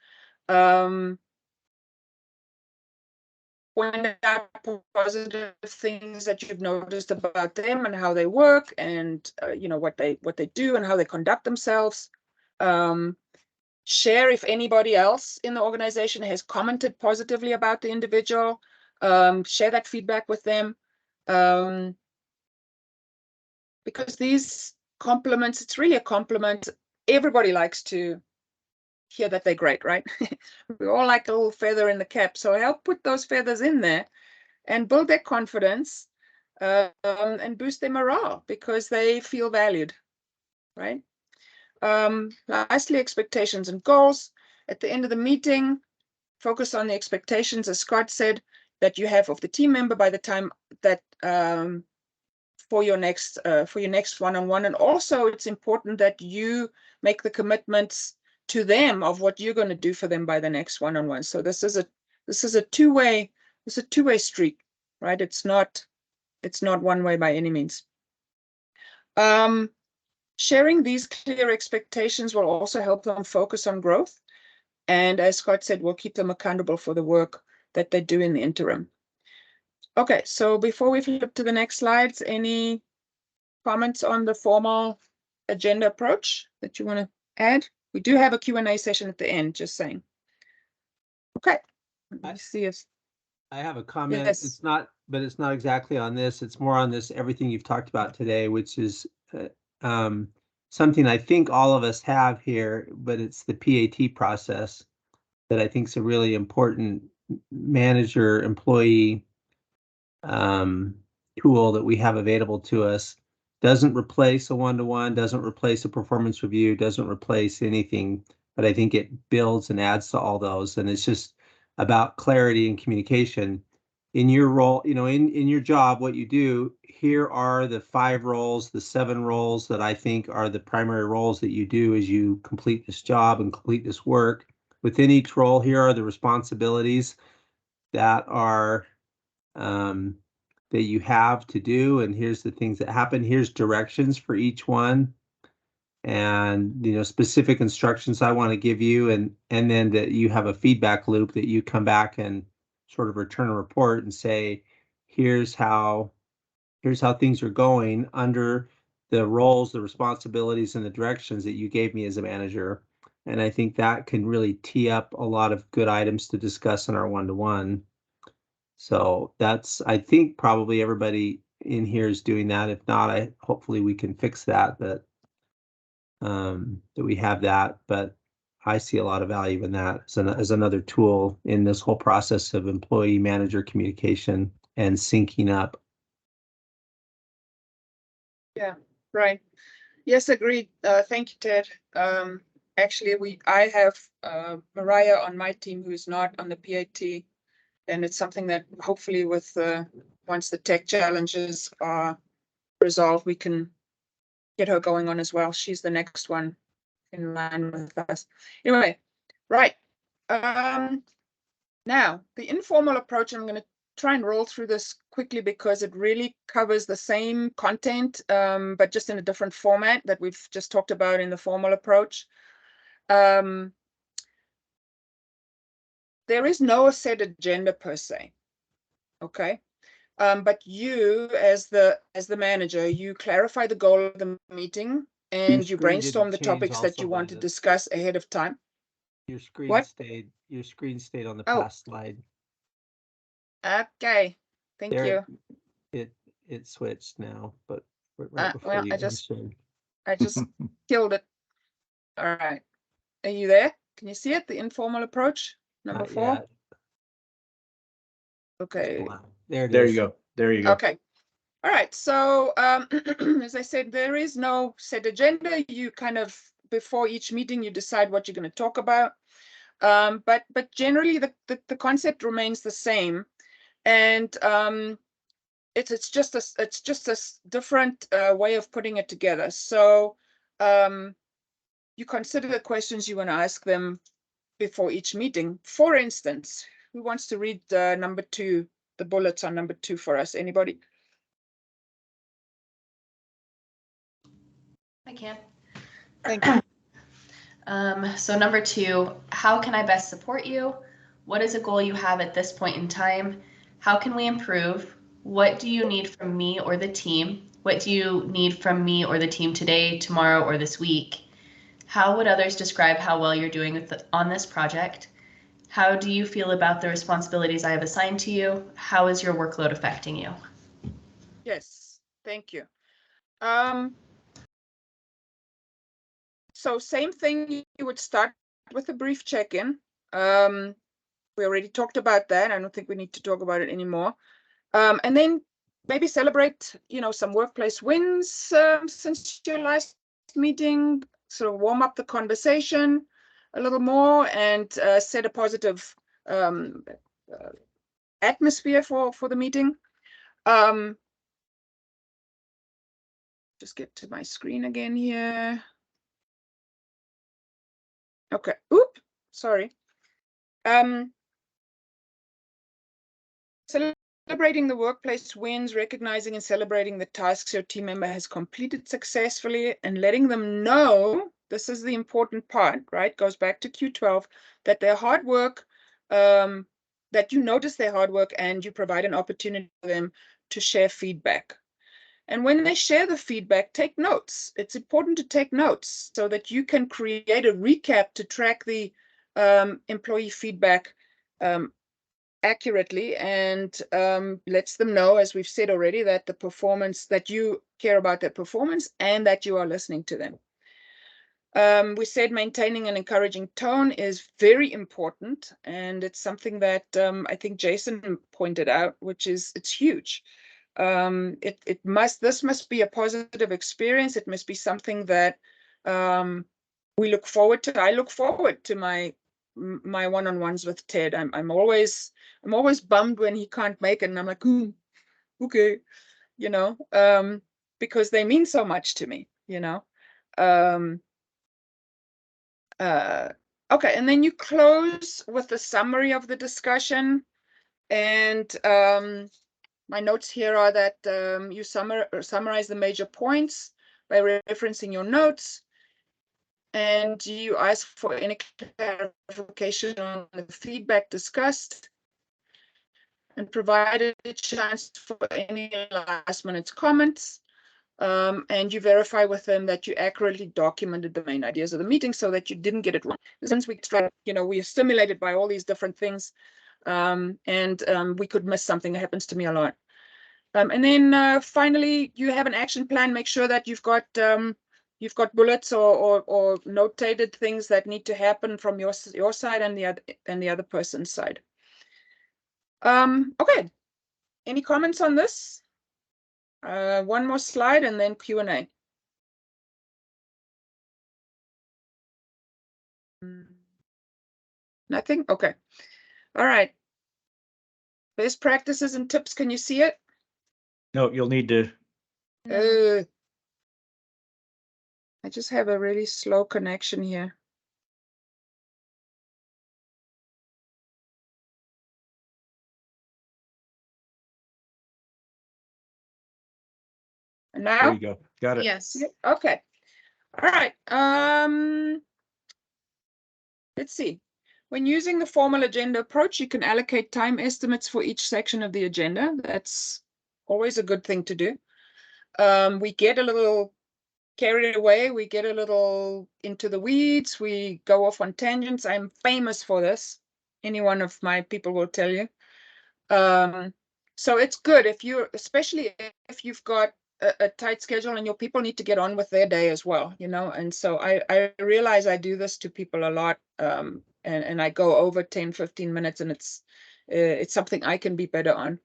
Point out positive things that you've noticed about them and how they work, and what they do and how they conduct themselves. Share if anybody else in the organization has commented positively about the individual. Share that feedback with them, because these compliments, it's really a compliment. Everybody likes to hear that they're great, right? We all like a little feather in the cap. So help put those feathers in there and build their confidence, and boost their morale because they feel valued, right? Lastly, expectations and goals. At the end of the meeting, focus on the expectations, as Scott said, that you have of the team member by the time that for your next one-on-one. And also, it's important that you make the commitments to them of what you're going to do for them by the next one-on-one. So this is a two-way street, right? It's not one way by any means. Sharing these clear expectations will also help them focus on growth. And as Scott said, we'll keep them accountable for the work that they do in the interim. Okay, so before we flip to the next slides, any comments on the formal agenda approach that you want to add? We do have a Q&A session at the end, just saying. Okay, let me see if I have a comment. Yes. It's not, but it's not exactly on this. It's more on this, everything you've talked about today, which is something I think all of us have here, but it's the PAT process that I think is a really important manager employee tool that we have available to us. Doesn't replace a one-to-one, doesn't replace a performance review, doesn't replace anything, but I think it builds and adds to all those. And it's just about clarity and communication. In your role, you know, in your job, what you do, here are the 5 roles, the 7 roles that I think are the primary roles that you do as you complete this job and complete this work. Within each role, here are the responsibilities that are that you have to do, and here's the things that happen. Here's directions for each one, and you know, specific instructions I want to give you, and then that you have a feedback loop that you come back and sort of return a report and say, here's how things are going under the roles, the responsibilities, and the directions that you gave me as a manager. And I think that can really tee up a lot of good items to discuss in our one-to-one. So that's, I think probably everybody in here is doing that. If not, hopefully we can fix that, that we have that. But I see a lot of value in that as another tool in this whole process of employee manager communication and syncing up. Yeah, right. Yes, agreed. Thank you, Ted. Actually, I have Mariah on my team who's not on the PAT, and it's something that hopefully with once the tech challenges are resolved, we can get her going on as well. She's the next one in line with us. Anyway, right. Now, the informal approach, I'm going to try and roll through this quickly because it really covers the same content, but just in a different format that we've just talked about in the formal approach. There is no set agenda per se, okay? But you, as the manager, you clarify the goal of the meeting and you brainstorm the topics that you want to discuss ahead of time. Your screen stayed on the past slide. Okay, thank you. It switched now, but right before well, you mentioned. I just killed it. All right. Are you there? Can you see it? The informal approach, number 4. Yet. Okay. There it is. There you go. There you go. Okay. All right. So as I said, there is no set agenda. You kind of, before each meeting, you decide what you're going to talk about. But generally the concept remains the same. And it's just a different way of putting it together. So you consider the questions you want to ask them before each meeting. For instance, who wants to read number 2, the bullets on number 2 for us? Anybody? I can. Thank you. So number 2, how can I best support you? What is a goal you have at this point in time? How can we improve? What do you need from me or the team? What do you need from me or the team today, tomorrow, or this week? How would others describe how well you're doing on this project? How do you feel about the responsibilities I have assigned to you? How is your workload affecting you? Yes, thank you. So same thing, you would start with a brief check-in. We already talked about that. I don't think we need to talk about it anymore. And then maybe celebrate, some workplace wins since your last meeting, sort of warm up the conversation a little more and set a positive atmosphere for the meeting. Just get to my screen again here. Okay. Oop. Sorry. Celebrating the workplace wins, recognizing and celebrating the tasks your team member has completed successfully, and letting them know, this is the important part, right? Goes back to Q12, that their hard work that you notice their hard work and you provide an opportunity for them to share feedback. And when they share the feedback, take notes. It's important to take notes so that you can create a recap to track the employee feedback accurately, and lets them know, as we've said already, that the performance, that you care about their performance and that you are listening to them. We said maintaining an encouraging tone is very important, and it's something that I think Jason pointed out, which is, it's huge. This must be a positive experience. It must be something that we look forward to. I look forward to my one-on-ones with Ted. I'm always bummed when he can't make it, and I'm like, okay, you know, because they mean so much to me, you know. Okay, and then you close with a summary of the discussion, and my notes here are that you summarize the major points by referencing your notes, and you ask for any clarification on the feedback discussed, and provide a chance for any last-minute comments. And you verify with them that you accurately documented the main ideas of the meeting so that you didn't get it wrong. Since we are stimulated by all these different things, and we could miss something. It happens to me a lot. And then finally, you have an action plan. Make sure that you've got bullets or notated things that need to happen from your side and the other person's side. Okay. Any comments on this? One more slide and then Q&A. Nothing? Okay. All right. Best practices and tips. Can you see it? No, you'll need to. I just have a really slow connection here. And now? There you go. Got it. Yes. Okay. All right. Let's see. When using the formal agenda approach, you can allocate time estimates for each section of the agenda. That's always a good thing to do. We get a little carried away. We get a little into the weeds. We go off on tangents. I'm famous for this. Any one of my people will tell you. So it's good especially if you've got a tight schedule and your people need to get on with their day as well, you know. And so I realize I do this to people a lot, and I go over 10, 15 minutes, and it's something I can be better on.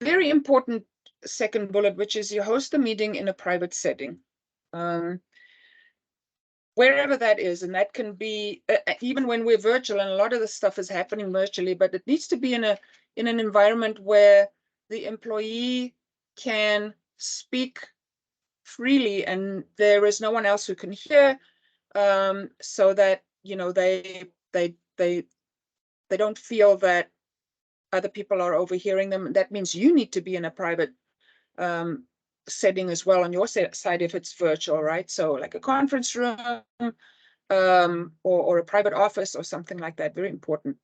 Very important second bullet, which is you host the meeting in a private setting. Wherever that is, and that can be even when we're virtual, and a lot of this stuff is happening virtually, but it needs to be in an environment where the employee can speak freely and there is no one else who can hear, so that, you know, they don't feel that other people are overhearing them. That means you need to be in a private setting as well on your side if it's virtual, right? So like a conference room, or a private office or something like that. Very important.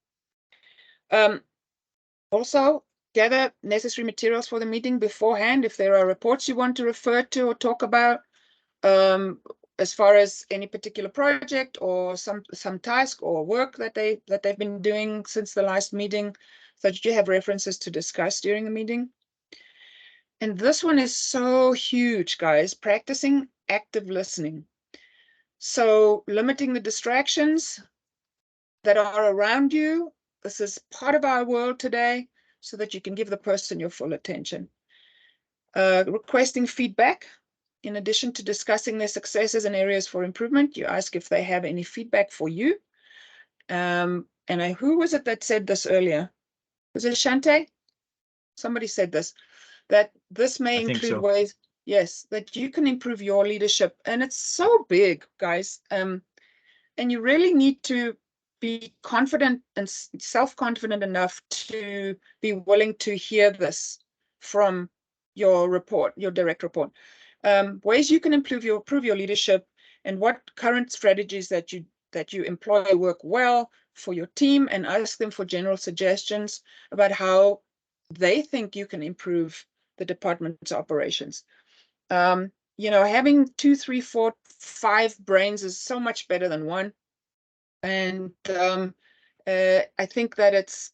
Also, gather necessary materials for the meeting beforehand. If there are reports you want to refer to or talk about, as far as any particular project or some task or work that they've been doing since the last meeting, so that you have references to discuss during the meeting. And this one is so huge, guys. Practicing active listening. So limiting the distractions that are around you. This is part of our world today, so that you can give the person your full attention. Requesting feedback. In addition to discussing their successes and areas for improvement, you ask if they have any feedback for you. And who was it that said this earlier? Was it Shante? Somebody said this, that this may include ways, yes, that you can improve your leadership. And it's so big, guys. And you really need to be confident and self-confident enough to be willing to hear this from your direct report. Ways you can improve your leadership, and what current strategies that that you employ work well for your team, and ask them for general suggestions about how they think you can improve the department's operations. You know, having 2, 3, 4, 5 brains is so much better than one. And I think that it's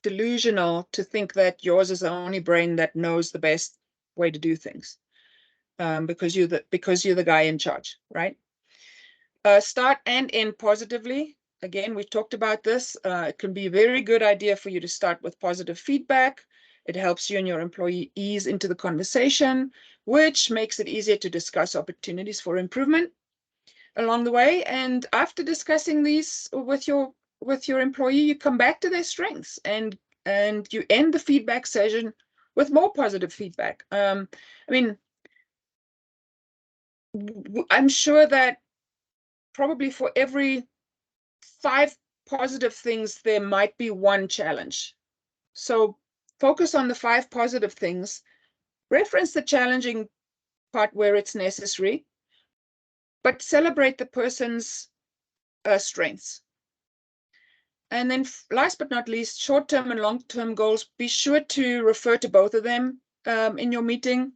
delusional to think that yours is the only brain that knows the best way to do things, because you're the guy in charge, right? Start and end positively. Again, we talked about this. It can be a very good idea for you to start with positive feedback. It helps you and your employee ease into the conversation, which makes it easier to discuss opportunities for improvement along the way. And after discussing these with your employee, you come back to their strengths, and you end the feedback session with more positive feedback. I mean, I'm sure that probably for every 5 positive things, there might be 1 challenge. So focus on the 5 positive things, reference the challenging part where it's necessary, but celebrate the person's strengths. And then last but not least, short-term and long-term goals, be sure to refer to both of them in your meeting.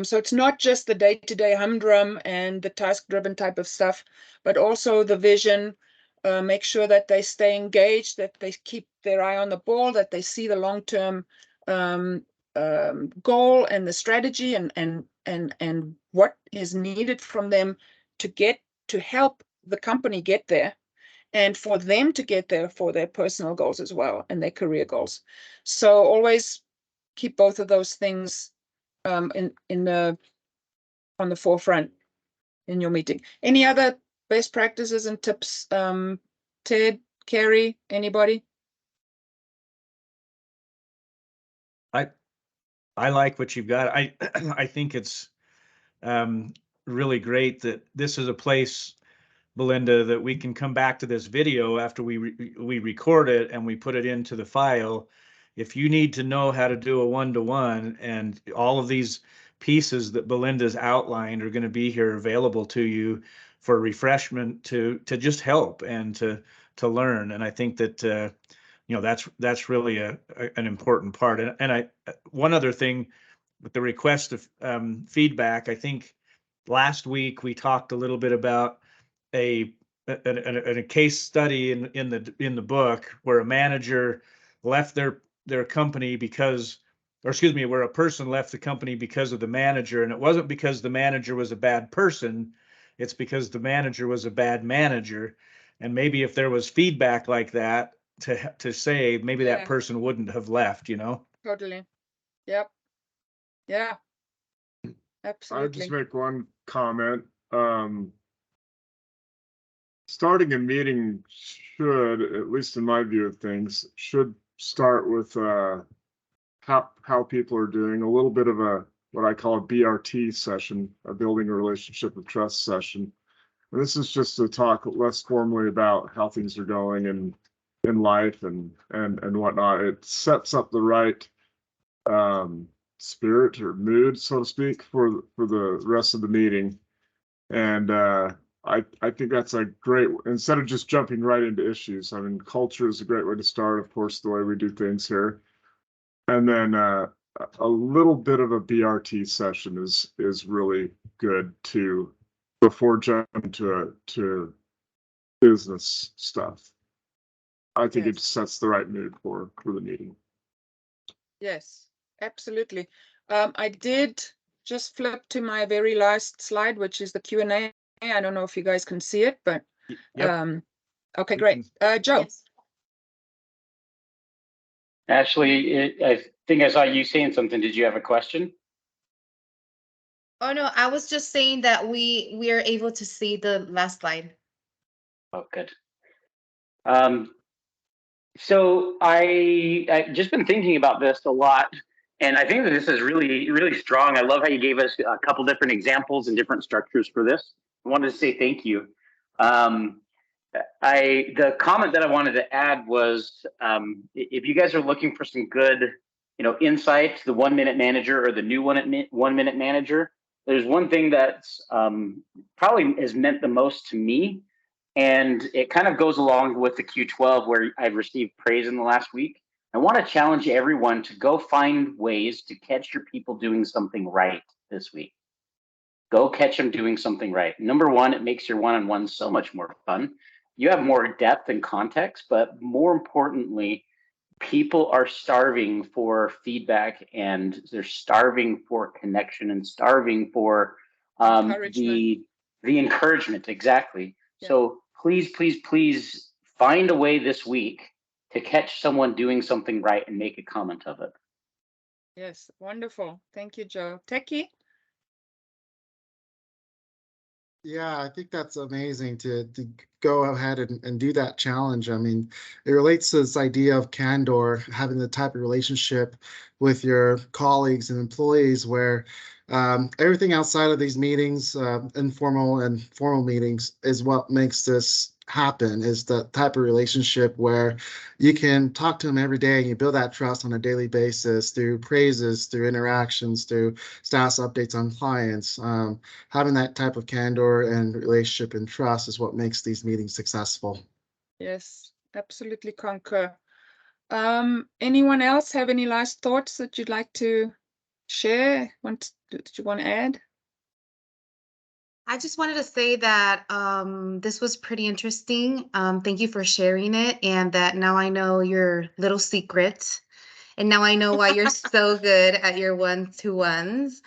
So it's not just the day-to-day humdrum and the task-driven type of stuff, but also the vision. Make sure that they stay engaged, that they keep their eye on the ball, that they see the long-term goal and the strategy and what is needed from them to help the company get there, and for them to get there for their personal goals as well and their career goals. So always keep both of those things on the forefront in your meeting. Any other best practices and tips? Ted, Carrie, anybody? I like what you've got. I think it's really great that this is a place, Belinda, that we can come back to this video after we record it and we put it into the file. If you need to know how to do a one-to-one, and all of these pieces that Belinda's outlined are going to be here available to you for refreshment, to just help and to learn. And I think that you know, that's really an important part. And one other thing with the request of feedback, I think last week we talked a little bit about a case study in the book where a manager left their company because, or excuse me, where a person left the company because of the manager, and it wasn't because the manager was a bad person, it's because the manager was a bad manager. And maybe if there was feedback like that to say, maybe Yeah. that person wouldn't have left, you know? Totally. Yep. Yeah. I'll Absolutely. just make one comment. Starting a meeting should, at least in my view of things, should start with how people are doing, a little bit of a what I call a BRT session, a building a relationship with trust session. And this is just to talk less formally about how things are going in life and whatnot. It sets up the right spirit or mood, so to speak, for the rest of the meeting. And I think that's a great, instead of just jumping right into issues. I mean, culture is a great way to start, of course, the way we do things here. And then a little bit of a BRT session is really good too, before jumping to business stuff. I think it Yes. sets the right mood for the meeting. Yes, absolutely. I did just flip to my very last slide, which is the Q&A. I don't know if you guys can see it, but Yep. okay, We great. Joe. Yes. Ashley, I think I saw you saying something. Did you have a question? Oh no, I was just saying that we are able to see the last slide. Oh, good. So I just been thinking about this a lot, and I think that this is really, really strong. I love how you gave us a couple different examples and different structures for this. I wanted to say thank you. The comment that I wanted to add was, if you guys are looking for some good, insight to the 1 minute manager or the new 1 minute manager, there's one thing that's probably has meant the most to me And it kind of goes along with the Q12 where I've received praise in the last week. I want to challenge everyone to go find ways to catch your people doing something right this week. Go catch them doing something right. Number one, it makes your one-on-one so much more fun. You have more depth and context, but more importantly, people are starving for feedback, and they're starving for connection and starving for the encouragement. Exactly. Yeah. So please, please, please find a way this week to catch someone doing something right and make a comment of it. Yes, wonderful. Thank you, Joe. Techie? Yeah, I think that's amazing to go ahead and do that challenge. I mean, it relates to this idea of candor, having the type of relationship with your colleagues and employees where everything outside of these meetings, informal and formal meetings, is what makes this happen, is the type of relationship where you can talk to them every day and you build that trust on a daily basis through praises, through interactions, through status updates on clients. Having that type of candor and relationship and trust is what makes these meetings successful. Yes, absolutely concur. Anyone else have any last thoughts that you'd like to share? Did you want to add? I just wanted to say that this was pretty interesting. Thank you for sharing it, and that now I know your little secret, and now I know why you're so good at your one-to-ones,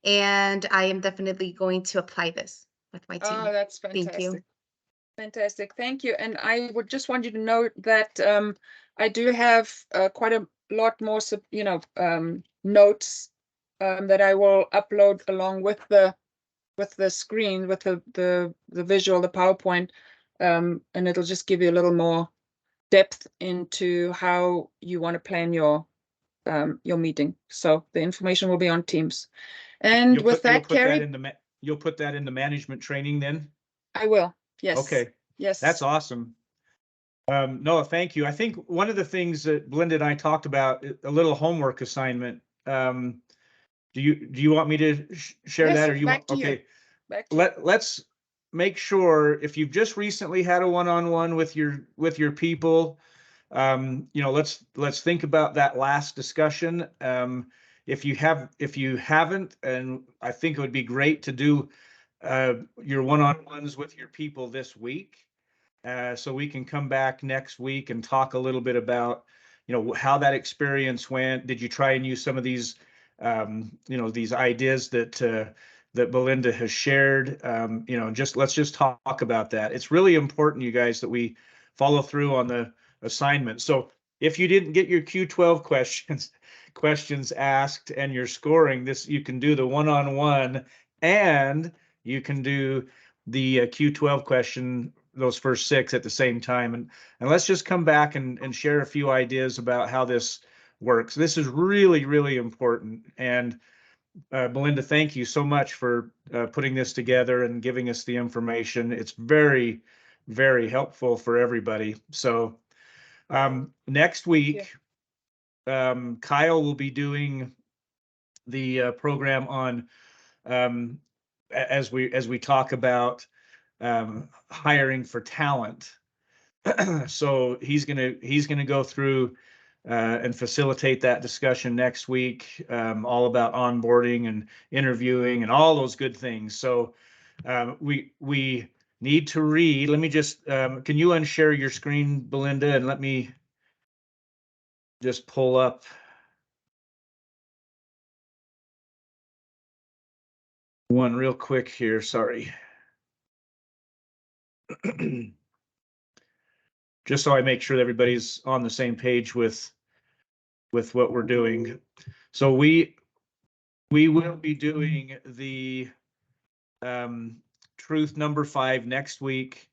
and I am definitely going to apply this with my team. Oh, that's fantastic. Thank you. Fantastic. Thank you. And I would just want you to know that I do have quite a lot more, notes that I will upload along with the screen, with the visual, the PowerPoint, and it'll just give you a little more depth into how you want to plan your meeting. So the information will be on Teams. And with that, Carrie, you'll put that in the management training then? I will. Yes. Okay. Yes. That's awesome. Noah, thank you. I think one of the things that Belinda and I talked about, a little homework assignment. Do you want me to share that, or you want? Okay. Let's make sure, if you've just recently had a one-on-one with your people, let's think about that last discussion. If you haven't, and I think it would be great to do your one-on-ones with your people this week, so we can come back next week and talk a little bit about how that experience went. Did you try and use some of these these ideas that Belinda has shared? Let's just talk about that. It's really important, you guys, that we follow through on the assignment. So if you didn't get your Q12 questions asked and you're scoring this, you can do the one-on-one, and you can do the Q12 question, those first 6 at the same time. And let's just come back and share a few ideas about how this works. This is really, really important. And Belinda, thank you so much for putting this together and giving us the information. It's very, very helpful for everybody. So next week, Kyle will be doing the program on as we talk about hiring for talent. So he's gonna go through and facilitate that discussion next week, all about onboarding and interviewing and all those good things. So we need to read. Let me just can you unshare your screen, Belinda, and let me just pull up one real quick here. Sorry. Just so I make sure that everybody's on the same page with what we're doing. So we will be doing the truth number 5 next week.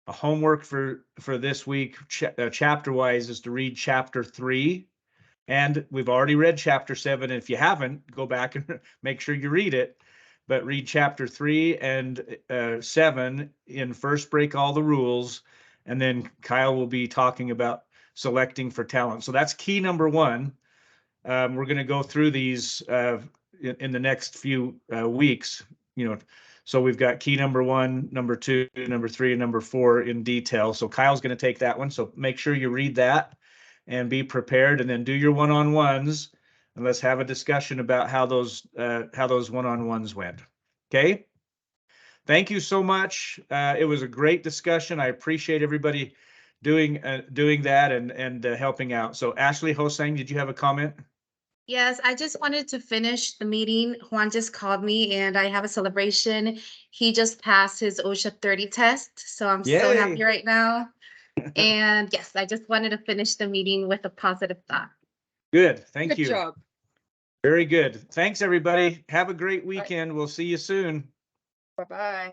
A homework for this week, chapter wise, is to read chapter 3. And we've already read chapter 7. And if you haven't, go back and make sure you read it. But read chapter 3 and 7 in First Break All the Rules. And then Kyle will be talking about selecting for talent. So that's key number 1. We're going to go through these in the next few weeks, So we've got key number 1, number 2, number 3, and number 4 in detail. So Kyle's going to take that one. So make sure you read that and be prepared, and then do your one-on-ones, and let's have a discussion about how those one-on-ones went. Okay. Thank you so much. It was a great discussion. I appreciate everybody doing that and helping out. So Ashley Hosang, did you have a comment? Yes, I just wanted to finish the meeting. Juan just called me and I have a celebration. He just passed his OSHA 30 test, so I'm so Yay. happy right now. And yes, I just wanted to finish the meeting with a positive thought. Good. Thank Good you. job. Very good. Thanks, everybody. Have a great weekend. We'll see you soon. Bye-bye.